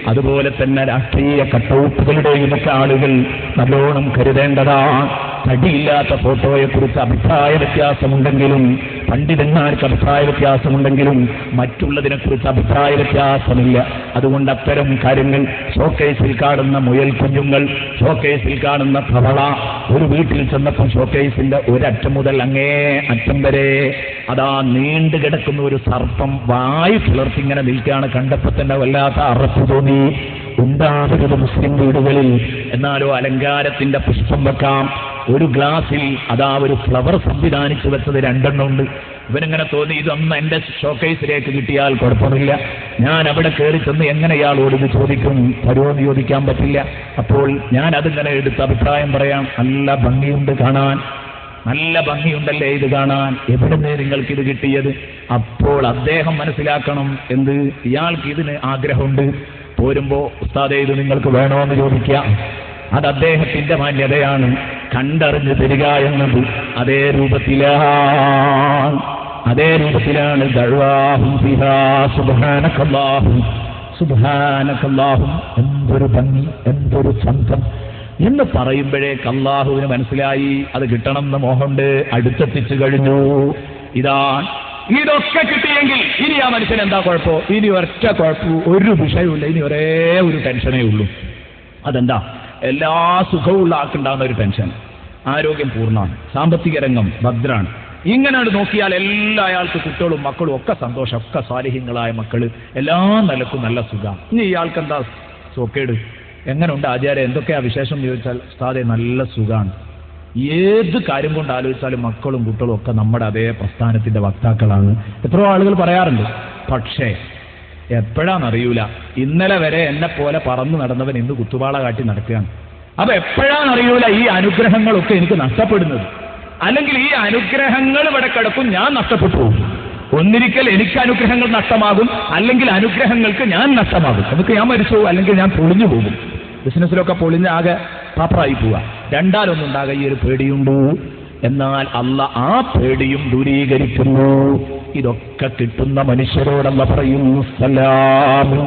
അതുപോലെ തന്നെ രാഷ്ട്രീയ കട്ടൗട്ടുകളുടെയും ഒക്കെ ആളുകൾ നല്ലോണം കരുതേണ്ടതാണ്. തടിയില്ലാത്ത ഫോട്ടോയെക്കുറിച്ച് അഭിപ്രായ വ്യത്യാസമുണ്ടെങ്കിലും, പണ്ഡിതന്മാർക്ക് അഭിപ്രായ വ്യത്യാസമുണ്ടെങ്കിലും മറ്റുള്ളതിനെക്കുറിച്ച് അഭിപ്രായ വ്യത്യാസമില്ല. അതുകൊണ്ട് അത്തരം കാര്യങ്ങൾ, ഷോക്കേസിൽ കാണുന്ന മുയൽ കുഞ്ഞുങ്ങൾ, ഷോക്കേസിൽ കാണുന്ന തവള, ഒരു വീട്ടിൽ ചെന്നപ്പോൾ ഷോക്കേസിന്റെ ഒരറ്റം മുതൽ അങ്ങേ അറ്റം വരെ അതാ നീണ്ടു കിടക്കുന്ന ഒരു സർപ്പം വായു പിളർത്തി ഇങ്ങനെ നിൽക്കുകയാണ്. കണ്ടപ്പോൾ തന്നെ വല്ലാത്ത അറപ്പ് തോന്നി. ഉണ്ടാകരുത് മുസ്ലിം വീടുകളിൽ. എന്നാലോ അലങ്കാരത്തിന്റെ പുഷ്പം വെക്കാം. ഒരു ഗ്ലാസിൽ അതാ ഒരു ഫ്ലവർ സംവിധാനിച്ചു വെച്ചത് 2 എണ്ണം ഉണ്ട്. ഇവനിങ്ങനെ തോന്നി, ഇതൊന്നും എന്റെ ഷോക്കേസിലേക്ക് കിട്ടിയാൽ കുഴപ്പമില്ല. ഞാൻ അവിടെ കയറി ചെന്ന് എങ്ങനെ ഇയാളോട് ഇത് ചോദിക്കും? തരുമെന്ന് ചോദിക്കാൻ പറ്റില്ല. അപ്പോൾ ഞാൻ അതിങ്ങനെ എടുത്ത് അഭിപ്രായം പറയാം. നല്ല ഭംഗിയുണ്ട് കാണാൻ, നല്ല ഭംഗിയുണ്ടല്ലേ ഇത് കാണാൻ, എവിടുന്ന് നിങ്ങൾക്കിത് കിട്ടിയത്? അപ്പോൾ അദ്ദേഹം മനസ്സിലാക്കണം എന്ത്, ഇയാൾക്ക് ഇതിന് ആഗ്രഹമുണ്ട്. പോരുമ്പോ ഉസ്താദേ ഇത് നിങ്ങൾക്ക് വേണോ എന്ന് ചോദിക്കാം. അത് അദ്ദേഹത്തിന്റെ മാന്യതയാണ്. കണ്ടറിഞ്ഞ് തരിക എന്നത് അതേ രൂപത്തിലാണ് ദഅ്വാഹും ഫിഹാ സുബ്ഹാനകല്ലാഹു സുബ്ഹാനകല്ലാഹു. എന്തൊരു ഭംഗി, എന്തൊരു ചന്തം എന്ന് പറയുമ്പോഴേക്ക് അല്ലാഹുവിന് മനസ്സിലായി അത് കിട്ടണം എന്ന് മോഹമുണ്ട്. അടുത്തെത്തിച്ചു കഴിഞ്ഞു. ഇതൊക്കെ കിട്ടിയെങ്കിൽ ഇനി ആ മനുഷ്യൻ എന്താ കുഴപ്പം? ഇനി ഒറ്റ കുഴപ്പവും ഒരു വിഷയവുമില്ല. ഇനി ഒരേ ഒരു ടെൻഷനേ ഉള്ളൂ. അതെന്താ? എല്ലാ സുഖമുള്ള ആൾക്കുണ്ടാകുന്ന ഒരു ടെൻഷൻ. ആരോഗ്യം പൂർണ്ണമാണ്, സാമ്പത്തിക രംഗം ഭദ്രാണ്. ഇങ്ങനെ നോക്കിയാൽ എല്ലാ അയാൾക്ക് കുട്ടികളും മക്കളും ഒക്കെ സന്തോഷം, ഒക്കെ സാലിഹ്യങ്ങളായ മക്കള്, എല്ലാ നിലക്കും നല്ല സുഖം. ഇനി ഇയാൾക്ക് എന്താ സോക്കേട്? എങ്ങനെയുണ്ട് ആചാര്യ, എന്തൊക്കെയാ വിശേഷം ചോദിച്ചാൽ ഉസ്താദേ നല്ല സുഖമാണ്. ഏത് കാര്യം കൊണ്ട് ആലോചിച്ചാലും മക്കളും കുട്ടികളും ഒക്കെ നമ്മുടെ അതേ പ്രസ്ഥാനത്തിന്റെ വക്താക്കളാണ്. എത്രയോ ആളുകൾ പറയാറുണ്ട്. പക്ഷേ എപ്പോഴാണെന്നറിയൂല. ഇന്നലെ വരെ എന്നെ പോലെ പറന്നു നടന്നവൻ ഇന്ന് കുത്തുവാള കാട്ടി നടക്കുകയാണ്. അപ്പൊ എപ്പോഴാണെന്നറിയൂല ഈ അനുഗ്രഹങ്ങളൊക്കെ എനിക്ക് നഷ്ടപ്പെടുന്നത്. അല്ലെങ്കിൽ ഈ അനുഗ്രഹങ്ങൾ ഇവിടെ കിടക്കും, ഞാൻ നഷ്ടപ്പെട്ടു പോകും. ഒന്നിരിക്കൽ എനിക്ക് അനുഗ്രഹങ്ങൾ നഷ്ടമാകും, അല്ലെങ്കിൽ അനുഗ്രഹങ്ങൾക്ക് ഞാൻ നഷ്ടമാകും. നമുക്ക് ഞാൻ മരിച്ചു പോകും, അല്ലെങ്കിൽ ഞാൻ പൊളിഞ്ഞു പോകും. ബിസിനസ്സിലൊക്കെ പൊളിഞ്ഞ് ആകെ പാപ്പറായി പോവുക. രണ്ടാലൊന്നുണ്ടാകെ ഈ ഒരു പേടിയുണ്ട്. എന്നാൽ അല്ലാഹ് ആ പേടിയും ദൂരീകരിക്കുന്നു. ഇതൊക്കെ കിട്ടുന്ന മനുഷ്യരോടല്ല പറയുന്നു സലാമു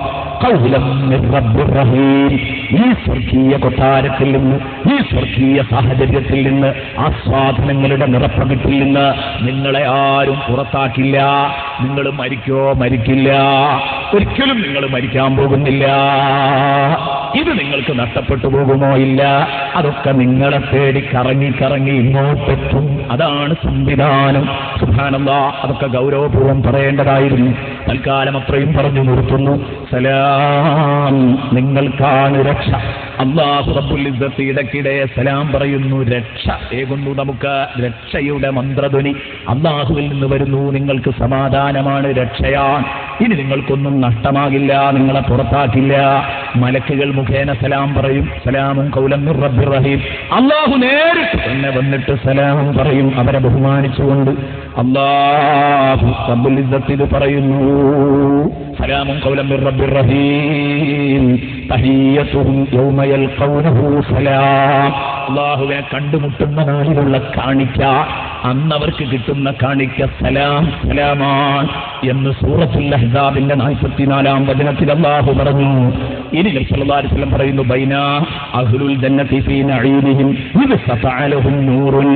ഖൗലൻ മിർ റബ്ബിർ റഹീം. ഈ സ്വർഗീയ കൊട്ടാരത്തിൽ നിന്ന്, ഈ സ്വർഗീയ സാഹചര്യത്തിൽ നിന്ന്, ആസ്വാദനങ്ങളുടെ നിറപ്പകിട്ടിൽ നിന്ന് നിങ്ങളെ ആരും പുറത്താക്കില്ല. നിങ്ങൾ മരിക്കില്ല, ഒരിക്കലും നിങ്ങൾ മരിക്കാൻ പോകുന്നില്ല. ഇത് നിങ്ങൾക്ക് നഷ്ടപ്പെട്ടു പോകുമോ? ഇല്ല. അതൊക്കെ നിങ്ങളെ തേടി കറങ്ങി ഇങ്ങോട്ടെത്തും. അതാണ് സംവിധാനം. സുബ്ഹാനല്ലാഹ്. അതൊക്കെ ഗൗരവപൂർവ്വം പറയേണ്ടതായിരുന്നു. തൽക്കാലം അത്രയും പറഞ്ഞു നിർത്തുന്നു. സലാം, നിങ്ങൾക്കാണ് രക്ഷ. അല്ലാഹു റബ്ബുൽ ഇസ്സത്ത് ഇടയ്ക്കിടെ സലാം പറയുന്നു. രക്ഷ ഏകുന്നു നമുക്ക്. രക്ഷയുടെ മന്ത്രധ്വനി അല്ലാഹുവിൽ നിന്ന് വരുന്നു. നിങ്ങൾക്ക് സമാധാനമാണ്, രക്ഷയാണ്. ഇനി നിങ്ങൾക്കൊന്നും നഷ്ടമാകില്ല, നിങ്ങളെ പുറത്താക്കില്ല. മലക്കുകൾ മുഖേന സലാം പറയും. സലാമുൻ ഖൗലൻ മിർ റബ്ബിർ റഹീം. അല്ലാഹു നേരിട്ട് തന്നെ വന്നിട്ട് സലാം പറയും, അവരെ ബഹുമാനിച്ചുകൊണ്ട്. അല്ലാഹു റബ്ബുൽ ഇസ്സത്ത് ഇത് പറയുന്നു. സലാമുൻ ഖൗലൻ മിർ റബ്ബിർ റഹീം തഹിയ്യതുഹും യൗമ യൽഖൗനഹു സലാം. അല്ലാഹുവിനെ കണ്ടുമുട്ടുന്ന നാളിലുള്ള കാണിക്ക, അന്നവർക്ക് കിട്ടുന്ന കാണിക്ക സലാം, സലാമാണ് എന്ന് സൂറത്തുൽ അഹ്സാബിന്റെ 44-ാം വചനത്തിൽ അല്ലാഹു പറഞ്ഞു. ഇനി നബി സല്ലല്ലാഹു അലൈഹി വസല്ലം പറയുന്നു, ബൈന അഹ്ലുൽ ജന്നതി ഫീ നഈമിഹിം ഇദ് സതഅലഹും നൂറുൻ.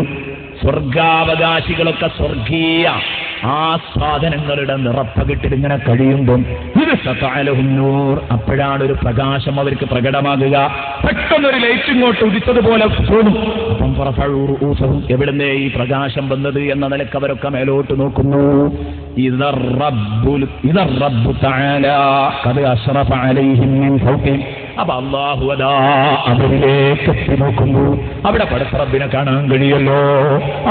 സ്വർഗാവകാശികളൊക്കെ സ്വർഗീയ ആസ്വാദനങ്ങളുടെ നിറപ്പകിട്ടിൽ ഇങ്ങനെ കഴിയുമ്പം ഇത് സതഅലഹും നൂർ, അപ്പോഴാണ് ഒരു പ്രകാശം അവർക്ക് പ്രകടമാകുക. പെട്ടെന്നൊരു ലൈറ്റ് ഇങ്ങോട്ട് ഉദിച്ചതുപോലെ തോന്നും. അപ്പം ഫറഫഉ റൂസഹും, എവിടുന്നേ ഈ പ്രകാശം വന്നത് എന്ന നിലക്ക് അവരൊക്കെ മേലോട്ട് നോക്കുന്നു. ഇദർ റബ്ബു തആല ഖദ് അശ്റഫ അലൈഹിം മിൻ ഫൗഖിഹിം. അപ്പൊ അല്ലാഹു അതാ അവരിലേക്ക് എത്തി നോക്കുന്നു. അവിടെ പടച്ച റബ്ബിനെ കാണാൻ കഴിയല്ലോ.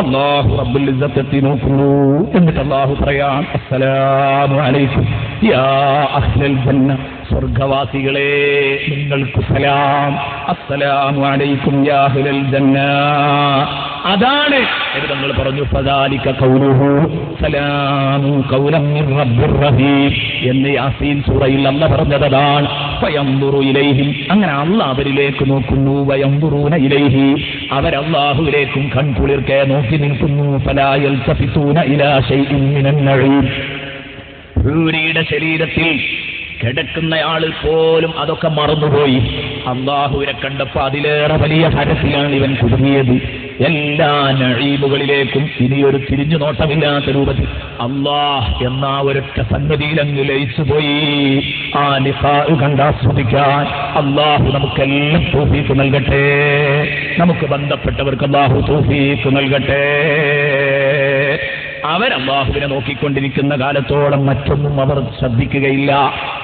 അല്ലാഹു റബ്ബുൽ ഇസ്സത്ത് എത്തി നോക്കുന്നു. എന്നിട്ട് അല്ലാഹു പറയാം, അസ്സലാമു അലൈക്കും യാ അഹ്ലൽ ജന്ന. സ്വർഗവാസികളെ നിങ്ങൾക്ക് സലാം. അസ്സലാമു അലൈക്കും യാ അഹ്ലൽ ജന്ന. അതാണ് നിങ്ങൾ പറഞ്ഞു ഫദാലിക ഖൗലുഹു സലാമു ഖൗലൻ മിർ റബ്ബിർ റഹീം എന്ന് യാസീൻ സൂറയിൽ അല്ലാഹു പറഞ്ഞതാണ്. ഫയൻദുറു ഇലൈഹിം, അങ്ങനെ അല്ലാഹു അവരിലേക്ക് നോക്കുന്നു. വയൻദുറൂന ഇലൈഹി, അവർ അല്ലാഹുവിലേക്കും കൺകുളിർക്കെ നോക്കി നിൽക്കുന്നു. ഫലാ യൽതഫിതൂന ഇലാ ശൈഇൻ മിനൻ നഈം. ഹൂരിയുടെ ശരീരത്തിൽ കിടക്കുന്നയാൾ പോലും അതൊക്കെ മറന്നുപോയി. അല്ലാഹുവിനെ കണ്ടപ്പോൾ അതിലേറെ വലിയ ഹരത്തിലാണ് ഇവൻ കുടുങ്ങിയത്. എല്ലാ നഈമുകളിലേക്കും ഇനിയൊരു തിരിഞ്ഞു നോട്ടമില്ലാത്ത രൂപത്തിൽ അല്ലാഹ് എന്ന ഒരൊറ്റ സംഗതിയിലങ്ങ് ലയിച്ചുപോയി ആ ലിഖാ കണ്ടാസ്വദിക്കാൻ അല്ലാഹു നമുക്കെല്ലാം തൗഫീഖ് നൽകട്ടെ. നമുക്ക് ബന്ധപ്പെട്ടവർക്ക് അല്ലാഹു തൗഫീഖ് നൽകട്ടെ. അവരല്ലാഹുവിനെ നോക്കിക്കൊണ്ടിരിക്കുന്ന കാലത്തോളം മറ്റൊന്നും അവർ ശ്രദ്ധിക്കുകയില്ല.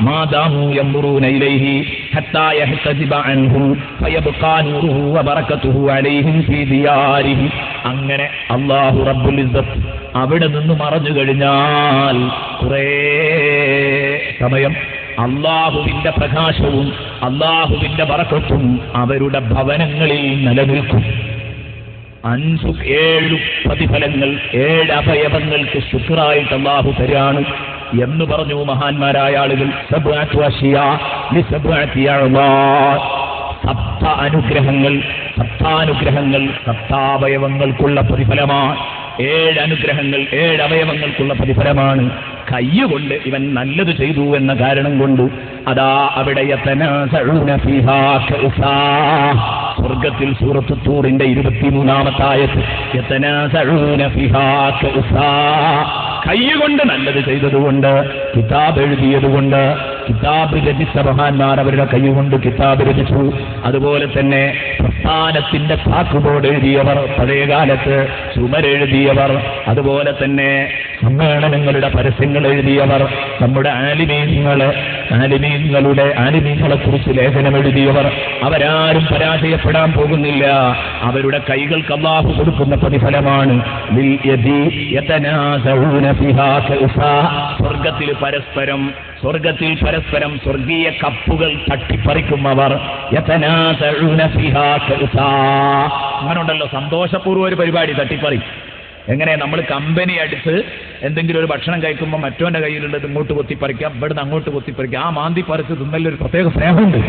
മാദാമു യൻദുറൂന ഇലൈഹി ഹത്താ യഹ്തജിബ അൻഹും ഫയബ്ഖാ നൂറുഹു വബറകതുഹു അലൈഹിം ഫീ ദിയാരിഹിം. അങ്ങനെ അല്ലാഹു റബ്ബുൽ ഇസ്സത്ത് അവിടെ നിന്ന് മറഞ്ഞു കഴിഞ്ഞാൽ കുറേ സമയം അല്ലാഹുവിന്റെ പ്രകാശവും അല്ലാഹുവിന്റെ ബറക്കത്തും അവരുടെ ഭവനങ്ങളിൽ നിലനിൽക്കും. 7 പ്രതിഫലങ്ങൾ 7 അവയവങ്ങൾക്ക് ശുക്റായിട്ട് അല്ലാഹു തരാണ് എന്ന് പറഞ്ഞു മഹാന്മാരായ ആളുകൾ. സപ്താനുഗ്രഹങ്ങൾ സപ്താവയവങ്ങൾക്കുള്ള പ്രതിഫലമാണ്. 7 അനുഗ്രഹങ്ങൾ 7 അവയവങ്ങൾക്കുള്ള പ്രതിഫലമാണ്. കയ്യുകൊണ്ട് ഇവൻ നല്ലത് ചെയ്തു എന്ന കാരണം കൊണ്ട് അതാ അവിടെ സ്വർഗത്തിൽ സൂറത്ത് തൂറിന്റെ 23-ാമത്തെ ആയത്ത് കയ്യുകൊണ്ട് നല്ലത് ചെയ്തതുകൊണ്ട്, കിതാബ് എഴുതിയതുകൊണ്ട്, കിതാബ് രചിച്ച മഹാന്മാർ അവരുടെ കൈകൊണ്ട് കിതാബ് രചിച്ചു. അതുപോലെ തന്നെ പ്രസ്ഥാനത്തിന്റെ താക്കുബോർഡ് എഴുതിയവർ, പഴയകാലത്ത് ചുമരെഴുതിയവർ, അതുപോലെ തന്നെ സമ്മേളനങ്ങളുടെ പരസ്യങ്ങൾ എഴുതിയവർ, നമ്മുടെ ആലിമീങ്ങളെ കുറിച്ച് ലേഖനം എഴുതിയവർ, അവരാരും പരാജയപ്പെടാൻ പോകുന്നില്ല. അവരുടെ കൈകൾക്ക് അല്ലാഹു കൊടുക്കുന്ന പ്രതിഫലമാണ്. സ്വർഗത്തിൽ പരസ്പരം സ്വർഗീയ കപ്പുകൾ തട്ടിപ്പറിക്കുന്നവർ. അങ്ങനുണ്ടല്ലോ സന്തോഷപൂർവ്വം ഒരു പരിപാടി തട്ടിപ്പറി. എങ്ങനെ നമ്മൾ കമ്പനി അടിച്ച് എന്തെങ്കിലും ഒരു ഭക്ഷണം കഴിക്കുമ്പോൾ മറ്റവന്റെ കയ്യിലുള്ളത് ഇങ്ങോട്ട് കൊത്തിപ്പറിക്കാം, ഇവിടുന്ന് അങ്ങോട്ട് കൊത്തിപ്പറിക്കാം. ആ മാന്തി പറിച്ച് തിന്നലൊരു പ്രത്യേക സ്നേഹമുണ്ട്.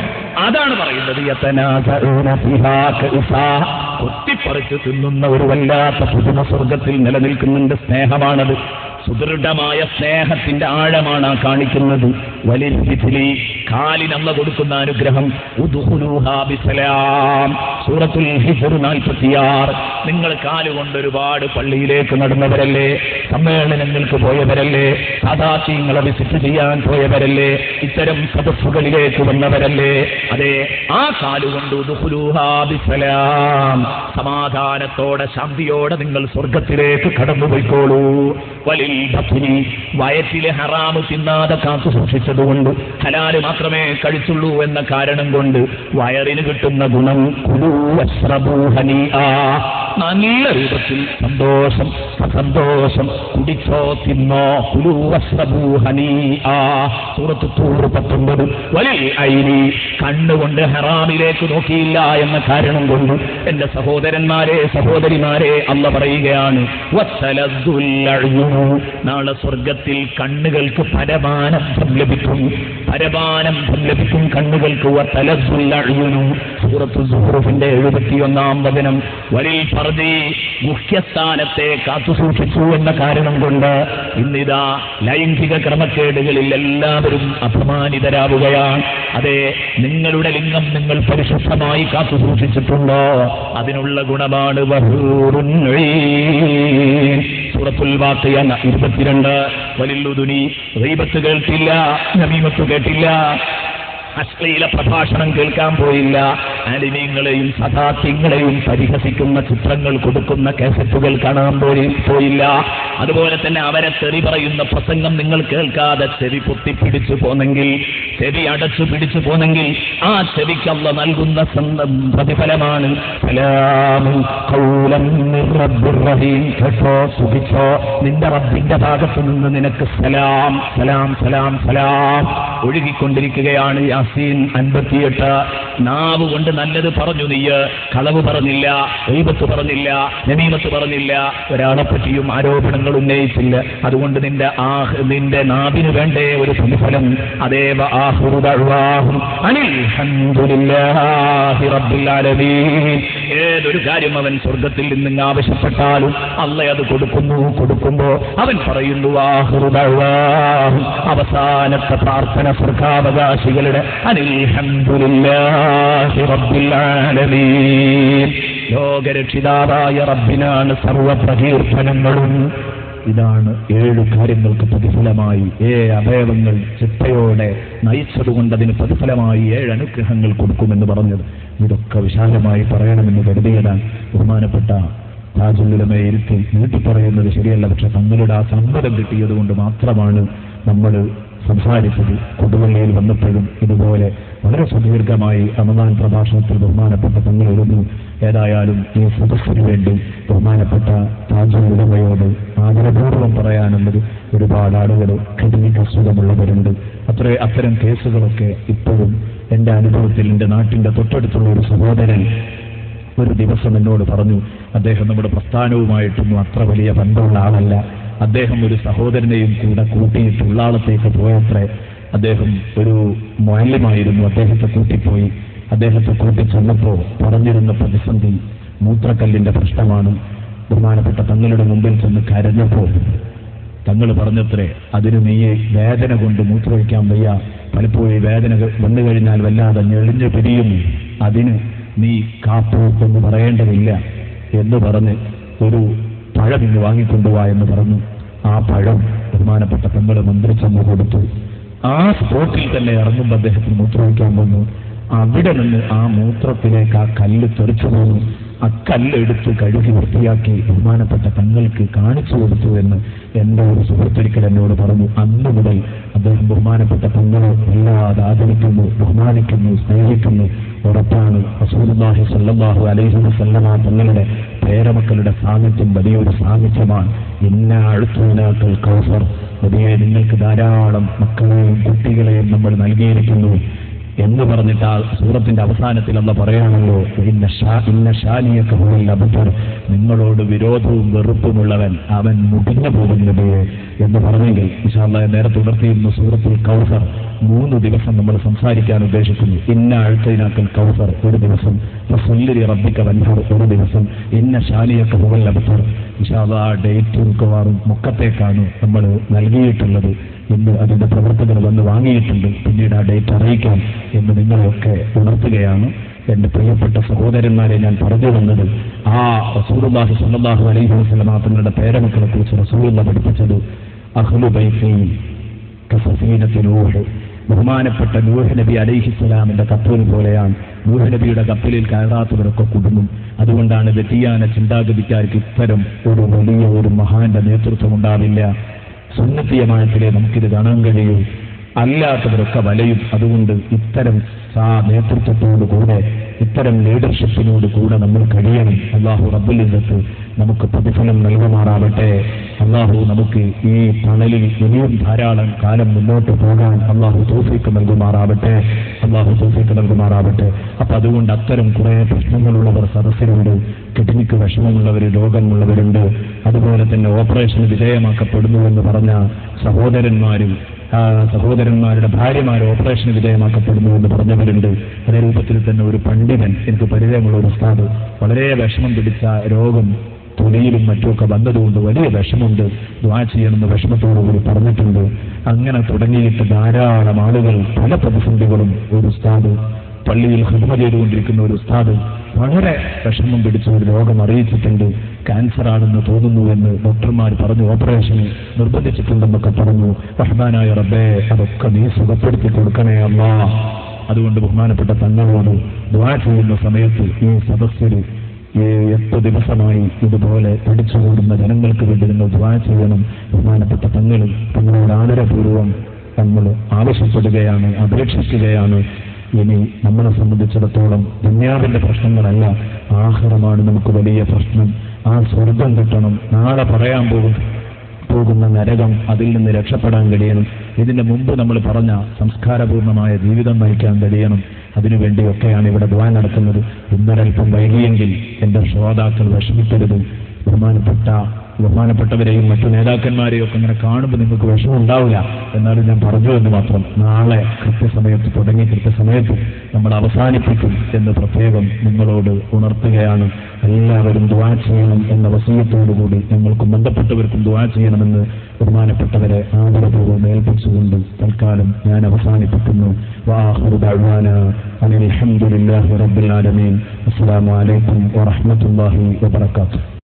അതാണ് പറയുന്നത്. കൊത്തിപ്പറിച്ച് തിന്നുന്ന ഒരു വല്ലാത്ത പുതുമ സ്വർഗത്തിൽ നിലനിൽക്കുന്നുണ്ട്. സ്നേഹമാണത്. സുദൃഢമായ സ്നേഹത്തിന്റെ ആഴമാണ് ആ കാണിക്കുന്നത്. വലിൽ ഫിത്ലി കാലിനല്ല കൊടുക്കുന്ന അനുഗ്രഹം. ഉദ്ഖുലൂഹാ ബിസലാം. സൂറത്തുൽ ഹിജ്ർ 46. നിങ്ങൾ കാലുകൊണ്ട് ഒരുപാട് പള്ളിയിലേക്ക് നടന്നവരല്ലേ, സമ്മേളനങ്ങൾക്ക് പോയവരല്ലേ, സാദാത്യങ്ങളെ വിസിറ്റ് ചെയ്യാൻ പോയവരല്ലേ, ഇത്തരം സദസ്സുകളിലേക്ക് വന്നവരല്ലേ, അതെ ആ കാലുകൊണ്ട് ഉദ്ഖുലൂഹാ ബിസലാം, സമാധാനത്തോടെ ശാന്തിയോടെ നിങ്ങൾ സ്വർഗത്തിലേക്ക് കടന്നുപോയിക്കോളൂ. വലിൽ ബത്നി വയറ്റിലെ ഹറാമ് തിന്നാതെ കാത്തു സൂക്ഷിച്ചതുകൊണ്ട്, ഹലാല് മാത്രമേ കഴിച്ചുള്ളൂ എന്ന കാരണം കൊണ്ട് വയറിന് കിട്ടുന്ന ഗുണം കുലൂ വശ്റബൂ ഹനീആ, നല്ല രൂപത്തിൽ സന്തോഷം കുടിച്ചോ തിന്നോ. കുലൂ വശ്റബൂ ഹനീആ. സൂറത്ത് തൂർ 19. വലിൽ ഐനി കണ്ണുകൊണ്ട് ഹറാമിലേക്ക് നോക്കിയില്ല എന്ന കാരണം കൊണ്ട് എന്റെ സഹോദരന്മാരെ സഹോദരിമാരെ അല്ല പറയുകയാണ്, വത്തലദ്ദുൽ അയ്യുനു, നാളെ സ്വർഗത്തിൽ കണ്ണുകൾക്ക് പരമാനന്ദം ലഭിക്കും. കണ്ണുകൾക്ക്. വത്തലദ്ദുൽ അയ്യുനു. സൂറത്ത് സുഹ്റൂഫിന്റെ 71-ാം വചനം. വലിൽ ഫർദി മുഖ്യസ്ഥാനത്തെ കാത്തുസൂക്ഷിച്ചു എന്ന കാരണം കൊണ്ട് ഇന്നിതാ ലൈംഗിക ക്രമക്കേടുകളിൽ എല്ലാവരും അപമാനിതരാവുകയാണ്. അതെ, നിങ്ങളുടെ ലിംഗം നിങ്ങൾ പരിശുദ്ധമായി കാത്തുസൂക്ഷിച്ചിട്ടുണ്ടോ? അതിനുള്ള ഗുണമാണ് വഹൂറുൻ ഈൻ. സൂറത്തുൽ വാഖിയ 22. വലില്ലുദുനി ഗീബത്ത് കേട്ടില്ല, നമീമത്ത് കേട്ടില്ല, അശ്ലീല പ്രഭാഷണം കേൾക്കാൻ പോയില്ല, ആലിമീങ്ങളെയും സദാത്യങ്ങളെയും പരിഹസിക്കുന്ന ചിത്രങ്ങൾ കൊടുക്കുന്ന കാസറ്റുകൾ കാണാൻ പോയില്ല. അതുപോലെ തന്നെ അവരെ തെറി പറയുന്ന പ്രസംഗം നിങ്ങൾ കേൾക്കാതെ ചെവി പൊത്തിപ്പിടിച്ചു പോന്നെങ്കിൽ, ചെവി അടച്ചു പിടിച്ചു പോന്നെങ്കിൽ ആ ചെവിക്ക് അല്ലാഹു നൽകുന്ന പ്രതിഫലമാണ് സലാമു ഖൗലൻ മിർ റബ്ബിർ റഹീം. കേട്ടോ, സുഖിച്ചോ, നിന്റെ റബ്ബിന്റെ ഭാഗത്തു നിന്ന് നിനക്ക് സലാം സലാം സലാം സലാം ഒഴുകിക്കൊണ്ടിരിക്കുകയാണ്. യാസീൻ 58. നാവ് കൊണ്ട് നല്ലത് പറഞ്ഞു, നീ കളവ് പറഞ്ഞില്ല, ഗീബത്ത് പറഞ്ഞില്ല, നമീമത്ത് പറഞ്ഞില്ല, ഒരാളെ പറ്റിയും ആരോപണങ്ങൾ ഉന്നയിച്ചില്ല. അതുകൊണ്ട് നിന്റെ നാവിന് വേണ്ടേ ഒരു പ്രതിഫലം. അതേവ ആഖിറു ദഅ്വാഹും അനിൽ ഹംദുലില്ലാഹി റബ്ബിൽ ആലമീൻ. ഏതൊരു കാര്യം അവൻ സ്വർഗത്തിൽ നിന്ന് ആവശ്യപ്പെട്ടാലും അല്ലാഹു അത് കൊടുക്കുമ്പോൾ അവൻ പറയുന്നു ആഖിറു ദഅ്വാഹും, അവസാനത്തെ പ്രാർത്ഥന സ്വർഗാവകാശികളുടെ അനിൽ ഹംദുലില്ലാഹി റബ്ബിൽ ആലമീൻ. ലോകരക്ഷിതാവായ റബ്ബിനാണ് സർവപ്രകീർത്തനങ്ങളും. ഇതാണ് 7 കാര്യങ്ങൾക്ക് പ്രതിഫലമായി 7 അവയവങ്ങൾ ചിട്ടയോടെ നയിച്ചതുകൊണ്ട് അതിന് പ്രതിഫലമായി 7 അനുഗ്രഹങ്ങൾ കൊടുക്കുമെന്ന് പറഞ്ഞത്. ഇതൊക്കെ വിശാലമായി പറയണമെന്ന് കരുതിയതാണ്. ബഹുമാനപ്പെട്ട താജുൽ ഉലമയെ ഇരുത്തി നീട്ടിപ്പറയുന്നത് ശരിയല്ല. പക്ഷെ തങ്ങളുടെ ആ സമ്മതം കിട്ടിയത് കൊണ്ട് മാത്രമാണ് നമ്മൾ സംസാരിച്ചത്. കൊടുവള്ളിയിൽ വന്നപ്പോഴും ഇതുപോലെ വളരെ സുദീർഘമായി റമദാൻ പ്രഭാഷണത്തിൽ ബഹുമാനപ്പെട്ട തങ്ങൾ എഴുതുന്നു. ഏതായാലും ഈ സദസ്സിന് വേണ്ടി ബഹുമാനപ്പെട്ട താജുൽ ഉലമയോട് ആദരപൂർവ്വം പറയാനുള്ളത്, ഒരുപാട് ആളുകൾ കിഡ്നിക്ക് അസുഖമുള്ളവരുണ്ട്. അത്തരം കേസുകളൊക്കെ ഇപ്പോഴും എൻ്റെ അനുഭവത്തിൽ എൻ്റെ നാട്ടിൻ്റെ തൊട്ടടുത്തുള്ള ഒരു സഹോദരൻ ഒരു ദിവസം എന്നോട് പറഞ്ഞു, അദ്ദേഹം നമ്മുടെ പ്രസ്ഥാനവുമായിട്ടൊന്നും അത്ര വലിയ ബന്ധമുള്ള ആളല്ല. അദ്ദേഹം ഒരു സഹോദരനെയും കൂടെ കൂട്ടിയിട്ട് ഉള്ളാളത്തേക്ക് പോയത്രേ. അദ്ദേഹം ഒരു മുഅല്ലിമായിരുന്നു. അദ്ദേഹത്തെ കൂട്ടിപ്പോയി. അദ്ദേഹത്തെ കൂട്ടി ചെന്നപ്പോൾ പറഞ്ഞിരുന്ന പ്രതിസന്ധി മൂത്രക്കല്ലിന്റെ പ്രശ്നമാണ്. ബഹുമാനപ്പെട്ട തങ്ങളുടെ മുമ്പിൽ ചെന്ന് കരഞ്ഞപ്പോൾ തങ്ങൾ പറഞ്ഞത്രേ, അതിന് നീ വേദന കൊണ്ട് മൂത്രമൊഴിക്കാൻ വയ്യ, പലപ്പോഴും വേദന വന്നു കഴിഞ്ഞാൽ വല്ലാതെ ഞെളിഞ്ഞു പിരിയുന്നു, അതിന് നീ കാപ്പു എന്ന് പറയേണ്ടതില്ല എന്ന് പറഞ്ഞ് ഒരു പഴം ഇന്ന് വാങ്ങിക്കൊണ്ടുപോവാ എന്ന് പറഞ്ഞു. ആ പഴം ബഹുമാനപ്പെട്ട തങ്ങൾ മന്ത്രിച്ചെന്ന് കൊടുത്തു. ആ സ്പോട്ടിൽ തന്നെ ഇറങ്ങുമ്പോൾ അദ്ദേഹത്തിന് മൂത്രമൊഴിക്കാൻ വന്നു. അവിടെ നിന്ന് ആ മൂത്രത്തിലേക്ക് ആ കല്ല് തെറിച്ചു പോന്നു. ആ കല്ലെടുത്ത് കഴുകി വൃത്തിയാക്കി ബഹുമാനപ്പെട്ട തങ്ങൾക്ക് കാണിച്ചു കൊടുത്തു എന്ന് എൻ്റെ ഒരു സുഹൃത്തൊരിക്കൽ എന്നോട് പറഞ്ഞു. അന്ന് മുതൽ അദ്ദേഹം ബഹുമാനപ്പെട്ട തങ്ങളെ വല്ലാതെ ആദരിക്കുന്നു, ബഹുമാനിക്കുന്നു, സ്നേഹിക്കുന്നു. ഉറപ്പാണ് റസൂലുള്ളാഹി സ്വല്ലല്ലാഹു അലൈഹി വസല്ലമ തങ്ങളുടെ പേരമക്കളുടെ സാന്നിധ്യം വലിയൊരു സാന്നിധ്യമാണ്. ഇന്നാ അഅ്തൈനാകൽ കൗസർ, നബിയെ നിങ്ങൾക്ക് ധാരാളം മക്കളെയും കുട്ടികളെയും നമ്മൾ നൽകിയിരിക്കുന്നു എന്ന് പറഞ്ഞിട്ട് ആ സൂറത്തിന്റെ അവസാനത്തിൽ അല്ലാഹു പറയാണല്ലോ, ഇന്ന ഷാനിയക ഹുവൽ അബ്തർ, നിങ്ങളോട് വിരോധവും വെറുപ്പുമുള്ളവൻ അവൻ മുടിഞ്ഞു പോകുന്നത് എന്ന് പറഞ്ഞെങ്കിൽ ഇൻഷാ അല്ലാഹ് നേരെ തുടർത്തിയിരുന്ന സൂറത്തുൽ കൗസർ 3 ദിവസം നമ്മൾ സംസാരിക്കാൻ ഉദ്ദേശിക്കുന്നു. ഇന്ന അഅ്തൈനാകൽ കൗസർ ഒരു ദിവസം, ഫസല്ലി റബ്ബിക വൻഹർ ഒരു ദിവസം, ഇന്ന ഷാനിയക ഹുവൽ അബ്തർ. ഇൻഷാ അല്ലാഹ് ആ ഡേറ്റ് മിക്കവാറും മുക്കത്തേക്കാണ് നമ്മൾ നൽകിയിട്ടുള്ളത്. ഇന്ന് അതിന്റെ പ്രവർത്തകർ വന്ന് വാങ്ങിയിട്ടുണ്ട്. പിന്നീട് ആ ഡേറ്റ് അറിയിക്കാം എന്ന് നിങ്ങളെയൊക്കെ ഉണർത്തുകയാണ്. എൻ്റെ പ്രിയപ്പെട്ട സഹോദരന്മാരെ, ഞാൻ പറഞ്ഞു വന്നത് ആ റസൂലുള്ളാഹി സ്വല്ലല്ലാഹു അലൈഹി വസല്ലമ തങ്ങളുടെ പേരമക്കളെ കുറിച്ച് റസൂലുള്ളാഹി പഠിപ്പിച്ചത് അഹ്ലു ബൈത്തി കസഫീനത്തി നൂഹ്, ബഹുമാനപ്പെട്ട നൂഹ് നബി അലൈഹിസ്സലാമിന്റെ കപ്പൽ പോലെയാണ്. നൂഹ് നബിയുടെ കപ്പലിൽ കയറാത്തവരൊക്കെ കുടുങ്ങും. അതുകൊണ്ടാണ് വ്യതിയാന ചിന്താഗതിക്കാർക്ക് ഇത്തരം ഒരു മഹാന്റെ നേതൃത്വം ഉണ്ടാവില്ല. സുന്നത്തിയമാനത്തിലെ നമുക്കിത് കാണാൻ കഴിയൂ. അല്ലാത്തവരൊക്കെ വലയും. അതുകൊണ്ട് ഇത്തരം നേതൃത്വത്തോടു കൂടെ, ഇത്തരം ലീഡർഷിപ്പിനോട് കൂടെ നമ്മൾ കഴിയണം. അല്ലാഹു റബ്ബുൽ ഇസ്സത്ത് നമുക്ക് പ്രതിഫലം നൽകുമാറാവട്ടെ. അല്ലാഹു നമുക്ക് ഈ തണലിൽ ഇനിയും ധാരാളം കാലം മുന്നോട്ട് പോകാൻ അല്ലാഹു തൗഫീഖ് നൽകുമാറാവട്ടെ. അല്ലാഹു തൗഫീഖ് നൽകുമാറാവട്ടെ. അപ്പൊ അതുകൊണ്ട് അത്തരം കുറെ പ്രശ്നങ്ങളുള്ളവർ സദസ്സിലുണ്ട്. കിഡ്നിക്ക് വിഷമമുള്ളവർ, രോഗമുള്ളവരുണ്ട്. അതുപോലെ തന്നെ ഓപ്പറേഷന് വിധേയമാക്കപ്പെടുന്നുവെന്ന് പറഞ്ഞ സഹോദരന്മാരുടെ ഭാര്യമാർ ഓപ്പറേഷന് വിധേയമാക്കപ്പെടുന്നു എന്ന് പറഞ്ഞവരുണ്ട്. അതേ രൂപത്തിൽ തന്നെ ഒരു പണ്ഡിതൻ, എനിക്ക് പരിചയമുള്ള ഒരു ഉസ്താദ്, വളരെ വിഷമം പിടിച്ച രോഗം തൊലിയിലും മറ്റുമൊക്കെ വന്നതുകൊണ്ട് വലിയ വിഷമുണ്ട്, ദുആ ചെയ്യണമെന്ന് വിഷമത്തോടുകൂടി പറഞ്ഞിട്ടുണ്ട്. അങ്ങനെ തുടങ്ങിയിട്ട് ധാരാളം ആളുകൾ, പല പ്രതിസന്ധികളും. ഒരു ഉസ്താദ് പള്ളിയിൽ ഖിദ്മ ചെയ്തുകൊണ്ടിരിക്കുന്ന ഒരു ഉസ്താദ് വളരെ വിഷമം പിടിച്ച ഒരു രോഗം അറിയിച്ചിട്ടുണ്ട്. ക്യാൻസർ ആണെന്ന് തോന്നുന്നുവെന്ന് ഡോക്ടർമാർ പറഞ്ഞു, ഓപ്പറേഷന് നിർബന്ധിച്ചിട്ടുണ്ടെന്നൊക്കെ പറഞ്ഞു. റഹ്മാനായ റബ്ബേ, അതൊക്കെ നീ സുഖപ്പെടുത്തി കൊടുക്കണേ അല്ലാഹ്. അതുകൊണ്ട് ബഹുമാനപ്പെട്ട തങ്ങളോട് ദുആ ചെയ്യുന്ന സമയത്ത് ഈ സദസ്സിൽ 8 ദിവസമായി ഇതുപോലെ പഠിച്ചുകൂടുന്ന ജനങ്ങൾക്ക് വേണ്ടി നിങ്ങൾ ദുആ ചെയ്യണം. ബഹുമാനപ്പെട്ട തങ്ങളോട് ആദരപൂർവ്വം നമ്മൾ ആവശ്യപ്പെടുകയാണ്, അപേക്ഷിക്കുകയാണ്. ഇനി നമ്മളെ സംബന്ധിച്ചിടത്തോളം ദുനിയാവിന്റെ പ്രശ്നങ്ങളല്ല, ആഖിറമാണ് നമുക്ക് വലിയ പ്രശ്നം. ആ സ്വർഗം കിട്ടണം. നാളെ പറയാൻ പോകുന്ന നരകം, അതിൽ നിന്ന് രക്ഷപ്പെടാൻ കഴിയണം. ഇതിന്റെ മുമ്പ് നമ്മൾ പറഞ്ഞ സംസ്കാരപൂർണമായ ജീവിതം നയിക്കാൻ കഴിയണം. അതിനുവേണ്ടിയൊക്കെയാണ് ഇവിടെ ദുആ നടക്കുന്നത്. ഇന്നൊരൽപ്പം വൈകിയെങ്കിൽ എൻ്റെ ശ്രോതാക്കൾ വിഷമിക്കരുത്. ബഹുമാനപ്പെട്ട ബഹുമാനപ്പെട്ടവരെയും മറ്റു നേതാക്കന്മാരെയും ഒക്കെ ഇങ്ങനെ കാണുമ്പോൾ നിങ്ങൾക്ക് വിഷമം ഉണ്ടാവില്ല. എന്നാലും ഞാൻ പറഞ്ഞു എന്ന് മാത്രം. നാളെ കൃത്യസമയത്ത് തുടങ്ങി കൃത്യസമയത്ത് നമ്മൾ അവസാനിപ്പിക്കും എന്ന് പ്രത്യേകം നിങ്ങളോട് ഉണർത്തുകയാണ്. എല്ലാവരും ദുആ ചെയ്യണം എന്ന വസിയത്തോടുകൂടി ഞങ്ങൾക്കും ബന്ധപ്പെട്ടവർക്കും ദുആ ചെയ്യണമെന്ന് ബഹുമാനപ്പെട്ടവരെ ആദരപൂർവ്വം ഏൽപ്പിച്ചുകൊണ്ട് തൽക്കാലം ഞാൻ അവസാനിപ്പിക്കുന്നു. വആഖിറു ദഅ്വാനാ അൽഹംദുലില്ലാഹി റബ്ബിൽ ആലമീൻ. അസ്സലാമു അലൈക്കും വറഹ്മത്തുള്ളാഹി വബറകാതുഹു.